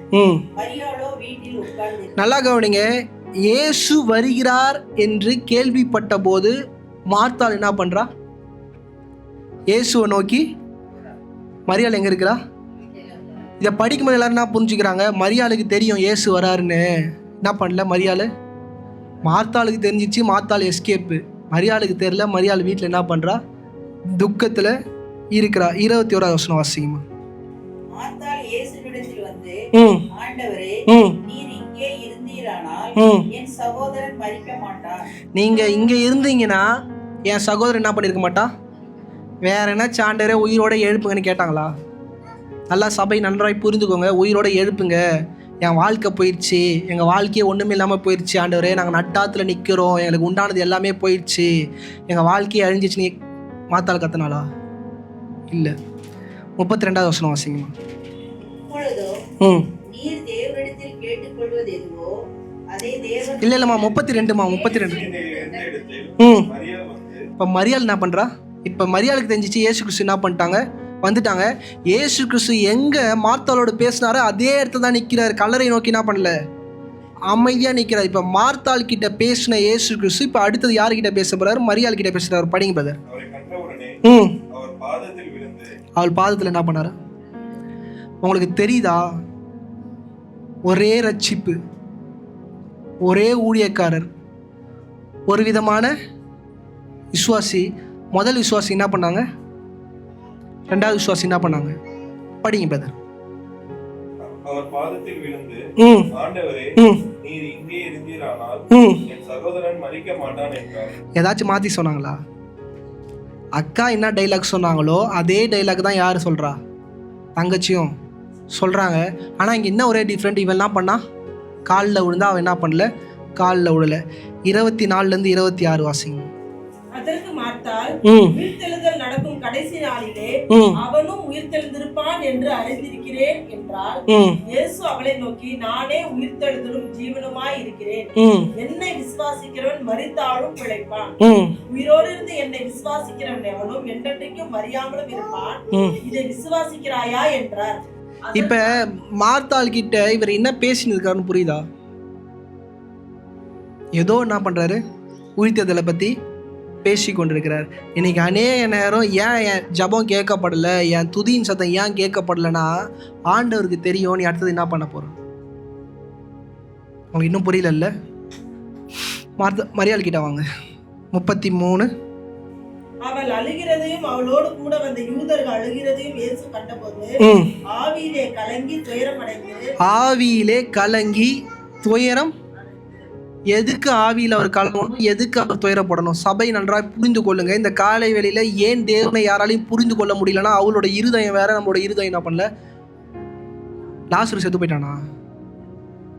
மரியாளோ வீட்டில் உட்கார்ந்து. நல்லா கவனிங்க, இயேசு வருகிறார் என்று கேள்விப்பட்ட போது மார்த்தாள் என்ன பண்றா, இயேசுவை நோக்கி. மரியாள் எங்க இருக்கிறா? இதை படிக்கும்போது எல்லாரும் என்ன புரிஞ்சுக்கிறாங்க, மரியாளுக்கு தெரியும் இயேசு வராருன்னு. என்ன பண்ணல மரியாள், மார்த்தாளுக்கு தெரிஞ்சிச்சு, மார்த்தாள் எஸ்கேப்பு. மரியாளுக்கு தெரியல, மரியாள் வீட்டில் என்ன பண்றா, துக்கத்துல இருக்கிறா. 21ஆவது வசனம் வாசிங்கம்மா. மார்த்தாள் இயேசுவிடத்தில் வந்து, ஆண்டவரே, நீர் இங்கே இருந்தீரானால் என் சகோதரன் மரிக்க மாட்டார். நீங்க இங்க இருந்தீங்கன்னா என் சகோதரன் என்ன பண்ணிருக்க மாட்டா. வேற என்ன ஆண்டவரே உயிரோட எழுப்புங்கன்னு கேட்டாங்களா? நல்லா சபை நன்றாய் புரிந்துக்கோங்க. உயிரோட எழுப்புங்க, என் வாழ்க்கை போயிடுச்சு, எங்கள் வாழ்க்கையே ஒன்றுமே இல்லாமல் போயிடுச்சு ஆண்டவரே, நாங்கள் நட்டாத்தில் நிற்கிறோம், எங்களுக்கு உண்டானது எல்லாமே போயிடுச்சு, எங்கள் வாழ்க்கையை அழிஞ்சிச்சு, நீ மாத்தாள் கத்தனாலா? இல்லை. 32ஆவது வசனம் வாசிங்கம்மா. இல்லைம்மா 32. இப்போ மரியாள் என்ன பண்ணுறா, இப்போ மரியாளுக்கு தெரிஞ்சிச்சு இயேசு கிறிஸ்து என்ன பண்ணிட்டாங்க, வந்துட்டாங்க. இயேசு கிறிஸ்து எங்கே மார்த்தாளோட பேசினாரோ அதே இடத்துல தான் நிற்கிறார். கல்லறை நோக்கி என்ன பண்ணல, அமைதியாக நிற்கிறார். இப்போ மார்த்தாள் கிட்ட பேசின இயேசு கிறிஸ்து இப்போ அடுத்தது யாருக்கிட்ட பேச போறாரு, மரியாள் கிட்ட பேசுறாரு. படிங்க பிரதர். அவள் பாதத்தில் என்ன பண்ணாரு உங்களுக்கு தெரியுதா? ஒரே ரட்சிப்பு, ஒரே ஊழியக்காரர், ஒரு விதமான விசுவாசி, முதல் விசுவாசி என்ன பண்ணாங்க, ரெண்டாவது விசுவாசி என்ன பண்ணாங்க? படிங்க பிரதர். அவர் பாதத்தில் விழுந்து, ஆண்டவரே, நீர் இங்கே இருந்தீரானால் என் சகோதரன் மரிக்க மாட்டான் என்றார். ஏதாச்சும் மாற்றி சொன்னாங்களா? அக்கா என்ன டைலாக் சொன்னாங்களோ அதே டைலாக் தான் யார் சொல்கிறா? தங்கச்சியும் சொல்கிறாங்க. ஆனால் இங்கே என்ன ஒரே டிஃப்ரெண்ட், இவன் என்ன பண்ணா? காலில் விழுந்தா, அவன் என்ன பண்ணல? காலில் விழலை. 24 26 வாசிங்க. அதற்கு மார்த்தாள், உயிர்த்தெழுதல் நடக்கும் கடைசி நாளிலே அவனும் உயிர்த்தெழுந்திருப்பான் என்று அறிந்திருக்கிறேன் என்றால், இயேசு அவளை நோக்கி, நானே உயிர்த்தெழுதலும் ஜீவனுமாய் இருக்கிறேன். என்னை விசுவாசிக்கிறவன் மரித்தாலும் பிழைப்பான். உயிரோடு இருந்து என்னை விசுவாசிக்கிறவன் எவனும் என்றென்றைக்கும் மறியாமலும் இருப்பான். இதை விசுவாசிக்கிறாயா என்றார். இப்ப மார்த்தாள் கிட்ட இவர் என்ன பேசின்னு இருக்காருன்னு புரியுதா? ஏதோ என்ன பண்றாரு, உயிர்த்தெழுதலை பத்தி பேசி கொண்டிருக்கிறார். இன்னைக்கு அநேக நேரம் ஏன் என் ஜபம் கேட்கப்படலை, என் துதியின் சத்தம் ஏன் கேட்கப்படலைன்னா, ஆண்டவருக்கு தெரியும் நீ அடுத்தது என்ன பண்ண போற. அவங்க இன்னும் புரியல. மரியாள் கிட்ட வாங்க. 33. அவள் அழுகிறதையும் அவளோடு கூட வந்த யூதர்கள் அழுகிறதையும் இயேசு கண்டபோது ஆவியிலே கலங்கி துயரமடைந்து. ஆவியிலே கலங்கி துயரம். எதுக்கு ஆவியில் அவர் கலங்கணும், எதுக்கு அவர் துயரப்படணும்? சபை நன்றாக புரிந்து கொள்ளுங்க. இந்த காலை வேளையில ஏன் தேவனை யாராலையும் புரிந்து கொள்ள முடியலன்னா, அவளோட இருதயம் வேற, நம்மளோட இருதயம் என்ன பண்ணல. லாசரு செத்து போயிட்டானா?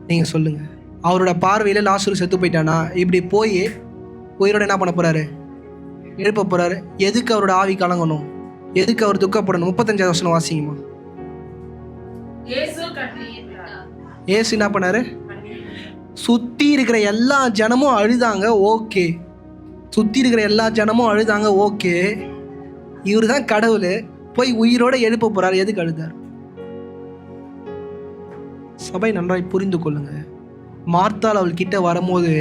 நீங்க சொல்லுங்க. அவரோட பார்வையில லாசரு செத்து போயிட்டானா? இப்படி போய் உயிரோட என்ன பண்ண போறாரு? எழுப்ப போறாரு. எதுக்கு அவரோட ஆவி கலங்கணும், எதுக்கு அவர் துக்கப்படணும்? 35 வசனம் வாசிங்கம்மா. ஏசு என்ன பண்ணாரு? சுத்தி இருக்கிற எல்லா ஜனமும் அழுதாங்க, ஓகே. சுத்தி இருக்கிற எல்லா ஜனமும் அழுதாங்க, ஓகே. இவரு தான் கடவுள், போய் உயிரோட எழுப்ப போறாரு. எதுக்கு அழுதார்? சபை நன்றாய் புரிந்து கொள்ளுங்க. மார்த்தாள் அவள் கிட்ட வரும்போது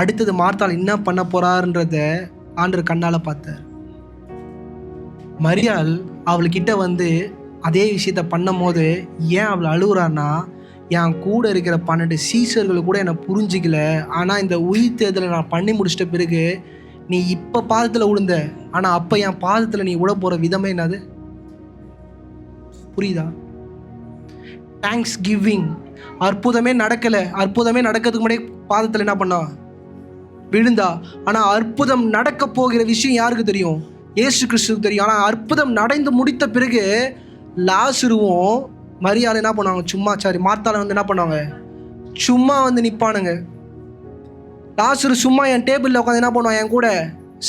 அடுத்தது மார்த்தாள் என்ன பண்ண போறாருன்றத ஆண்டவர் கண்ணால பார்த்தார். மரியாள் அவள்கிட்ட வந்து அதே விஷயத்த பண்ணும் போது ஏன் அவள் அழுகுறான்னா, என் கூட இருக்கிற 12 சீசர்கள் கூட என்னை புரிஞ்சிக்கல. ஆனால் இந்த உயிர் தேர்தலை நான் பண்ணி முடிச்சிட்ட பிறகு நீ இப்போ பாதத்தில் விழுந்த, ஆனால் அப்போ என் பாதத்தில் நீ விழ போகிற விதமே என்னது புரியுதா? Thanks giving. அற்புதமே நடக்கலை, அற்புதமே நடக்கிறதுக்கு முன்னாடி பாதத்தில் என்ன பண்ணா? விழுந்தா. ஆனால் அற்புதம் நடக்க போகிற விஷயம் யாருக்கு தெரியும்? இயேசு கிறிஸ்துவுக்கு தெரியும். ஆனால் அற்புதம் நடந்து முடித்த பிறகு லாசருவும் மரியாதை என்ன பண்ணுவாங்க? சும்மா மார்த்தாளை வந்து என்ன பண்ணுவாங்க? சும்மா வந்து நிற்பானுங்க. லாசரு சும்மா என் டேபிளில் உட்காந்து என்ன பண்ணுவான்? என் கூட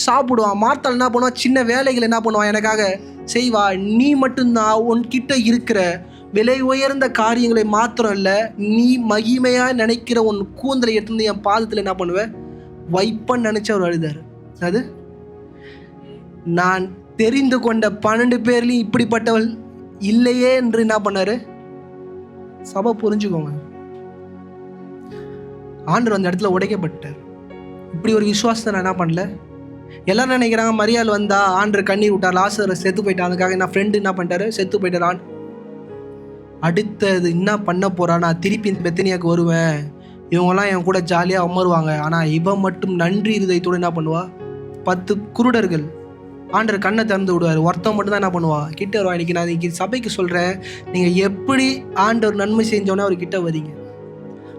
சாப்பிடுவான். மார்த்தாள் என்ன பண்ணுவான்? சின்ன வேலைகள் என்ன பண்ணுவான்? எனக்காக செய்வா. நீ மட்டும்தான் உன்கிட்ட இருக்கிற விலை உயர்ந்த காரியங்களை மாத்திரம் இல்லை, நீ மகிமையாக நினைக்கிற உன் கூந்தலை எடுத்து என் பாதத்தில் என்ன பண்ணுவேன்? வைப்பன்னு நினைச்சு அவர் அழுதாரு. அது நான் தெரிந்து கொண்ட 12 பேர்லையும் இப்படிப்பட்டவள் இல்லையே என்று என்ன பண்ணாரு? சபை புரிஞ்சுக்கோங்க. ஆண்டவர் அந்த இடத்துல உடைக்கப்பட்டார். இப்படி ஒரு விசுவாசத்தை நான் என்ன பண்ணல. எல்லாரும் நினைக்கிறாங்க மரியாள் வந்தா ஆண்டவர் கண்ணீர் விட்டார், லாசரு செத்து போயிட்டான், அதுக்காக நான் ஃப்ரெண்டு என்ன பண்ணிட்டாரு? செத்து போயிட்டார். அடுத்தது என்ன பண்ண போறா? நான் திருப்பி இந்த பெத்தனியாவுக்கு வருவேன், இவங்கெல்லாம் என் கூட ஜாலியாக அமருவாங்க. ஆனால் இவன் மட்டும் நன்றி இருதயத்தோடு என்ன பண்ணுவா? 10 குருடர்கள் ஆண்டவர் கண்ணை திறந்து விடுவார். ஒருத்தன் மட்டும் தான் என்ன பண்ணுவா? கிட்ட வருவா. இன்னைக்கு நான் இன்னைக்கு சபைக்கு சொல்கிறேன், நீங்கள் எப்படி ஆண்டவர் நன்மை செஞ்சோன்னே அவர் கிட்ட வரீங்க,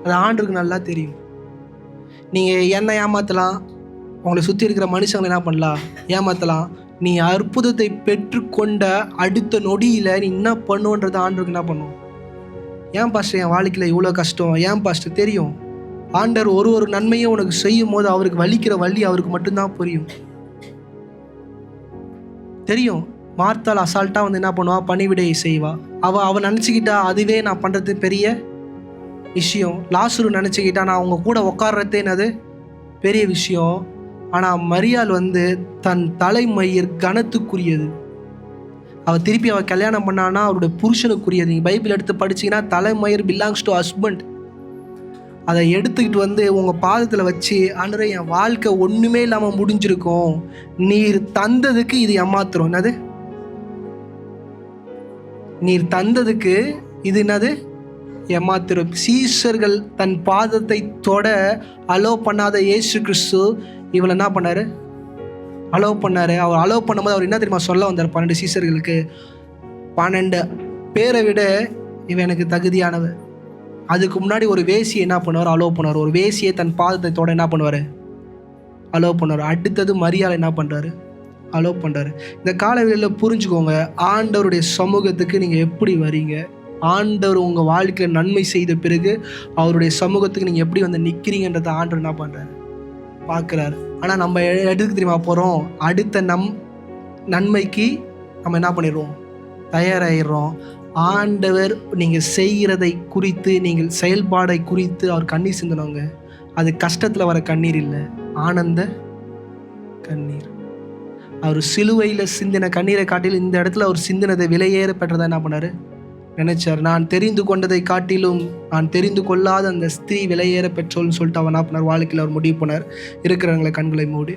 அது ஆண்டவருக்கு நல்லா தெரியும். நீங்கள் என்ன ஏமாற்றலாம், உங்களை சுற்றி இருக்கிற மனுஷங்களை என்ன பண்ணலாம்? ஏமாற்றலாம். நீ அற்புதத்தை பெற்றுக்கொண்ட அடுத்த நொடியில் நீ என்ன பண்ணுன்றது ஆண்டவருக்கு என்ன பண்ணும்? ஏன் பாஸ்டர் என் வாழ்க்கையில் இவ்வளோ கஷ்டம்? ஏன் பாஸ்டர் தெரியும். ஆண்டவர் ஒரு நன்மையும் உனக்கு செய்யும் போது அவருக்கு வலிக்கிற வலி அவருக்கு மட்டும்தான் புரியும், தெரியும். மார்த்தாள் அசால்ட்டாக வந்து என்ன பண்ணுவா? பணிவிடை செய்வா. அவள் நினச்சிக்கிட்டா அதுவே நான் பண்ணுறது பெரிய விஷயம். லாசரு நினச்சிக்கிட்டா நான் அவங்க கூட உட்கார்றதே என்னது பெரிய விஷயம். ஆனால் மரியாள் வந்து தன் தலைமயிர் கனத்துக்குரியது. அவள் திருப்பி அவள் கல்யாணம் பண்ணான்னா அவருடைய புருஷனுக்குரியது. நீங்கள் பைபிள் எடுத்து படிச்சிங்கன்னா தலைமயிர் பிலாங்ஸ் டு ஹஸ்பண்ட். அதை எடுத்துக்கிட்டு வந்து உங்கள் பாதத்தில் வச்சு, ஆண்டவரே என் வாழ்க்கை ஒன்றுமே இல்லாமல் முடிஞ்சிருக்கும், நீர் தந்ததுக்கு இது ஏமாத்துறோம். என்னது? நீர் தந்ததுக்கு இது என்னது? ஏமாத்துறோம். சீஷர்கள் தன் பாதத்தை தொட அலோ பண்ணாத இயேசு கிறிஸ்து இவளை என்ன பண்ணாரு? அலோவ் பண்ணார். அவர் அலோவ் பண்ணும்போது அவர் என்ன தெரியுமா சொல்ல வந்தார் 12 சீசர்களுக்கு? 12 பேரை விட இவன் எனக்கு தகுதியானவர். அதுக்கு முன்னாடி ஒரு வேசியை என்ன பண்ணுவார்? அலோவ் பண்ணுவார். ஒரு வேசியை தன் பாதத்தோட என்ன பண்ணுவார்? அலோவ் பண்ணுவார். அடுத்தது மரியாதை என்ன பண்ணுறாரு? அலோவ் பண்ணுறாரு. இந்த காலவெளியில் புரிஞ்சுக்கோங்க, ஆண்டவருடைய சமூகத்துக்கு நீங்கள் எப்படி வரீங்க, ஆண்டவர் உங்கள் வாழ்க்கையில் நன்மை செய்த பிறகு அவருடைய சமூகத்துக்கு நீங்கள் எப்படி வந்து நிற்கிறீங்கன்றத ஆண்டவர் என்ன பண்ணுறாரு? பார்க்குறாரு. ஆனால் நம்ம எதுக்கு தெரியுமா போகிறோம்? அடுத்த நன்மைக்கு நம்ம என்ன பண்ணிடுறோம்? தயாராகிடுறோம். ஆண்டவர் நீங்கள் செய்கிறதை குறித்து, நீங்கள் செயல்பாடை குறித்து அவர் கண்ணீர் சிந்தனவங்க. அது கஷ்டத்தில் வர கண்ணீர் இல்லை, ஆனந்த கண்ணீர். அவர் சிலுவையில் சிந்தின கண்ணீரை காட்டிலும் இந்த இடத்துல அவர் சிந்தினதை விலையேற பெற்றதை என்ன பண்ணார்? நினைச்சார். நான் தெரிந்து கொண்டதை காட்டிலும் நான் தெரிந்து கொள்ளாத அந்த ஸ்திரீ விலையேற பெற்றோல்னு சொல்லிட்டு அவன் என்ன பண்ணார்? வாழ்க்கையில் அவர் முடிவு பண்ணார். இருக்கிறவங்களை கண்களை மூடி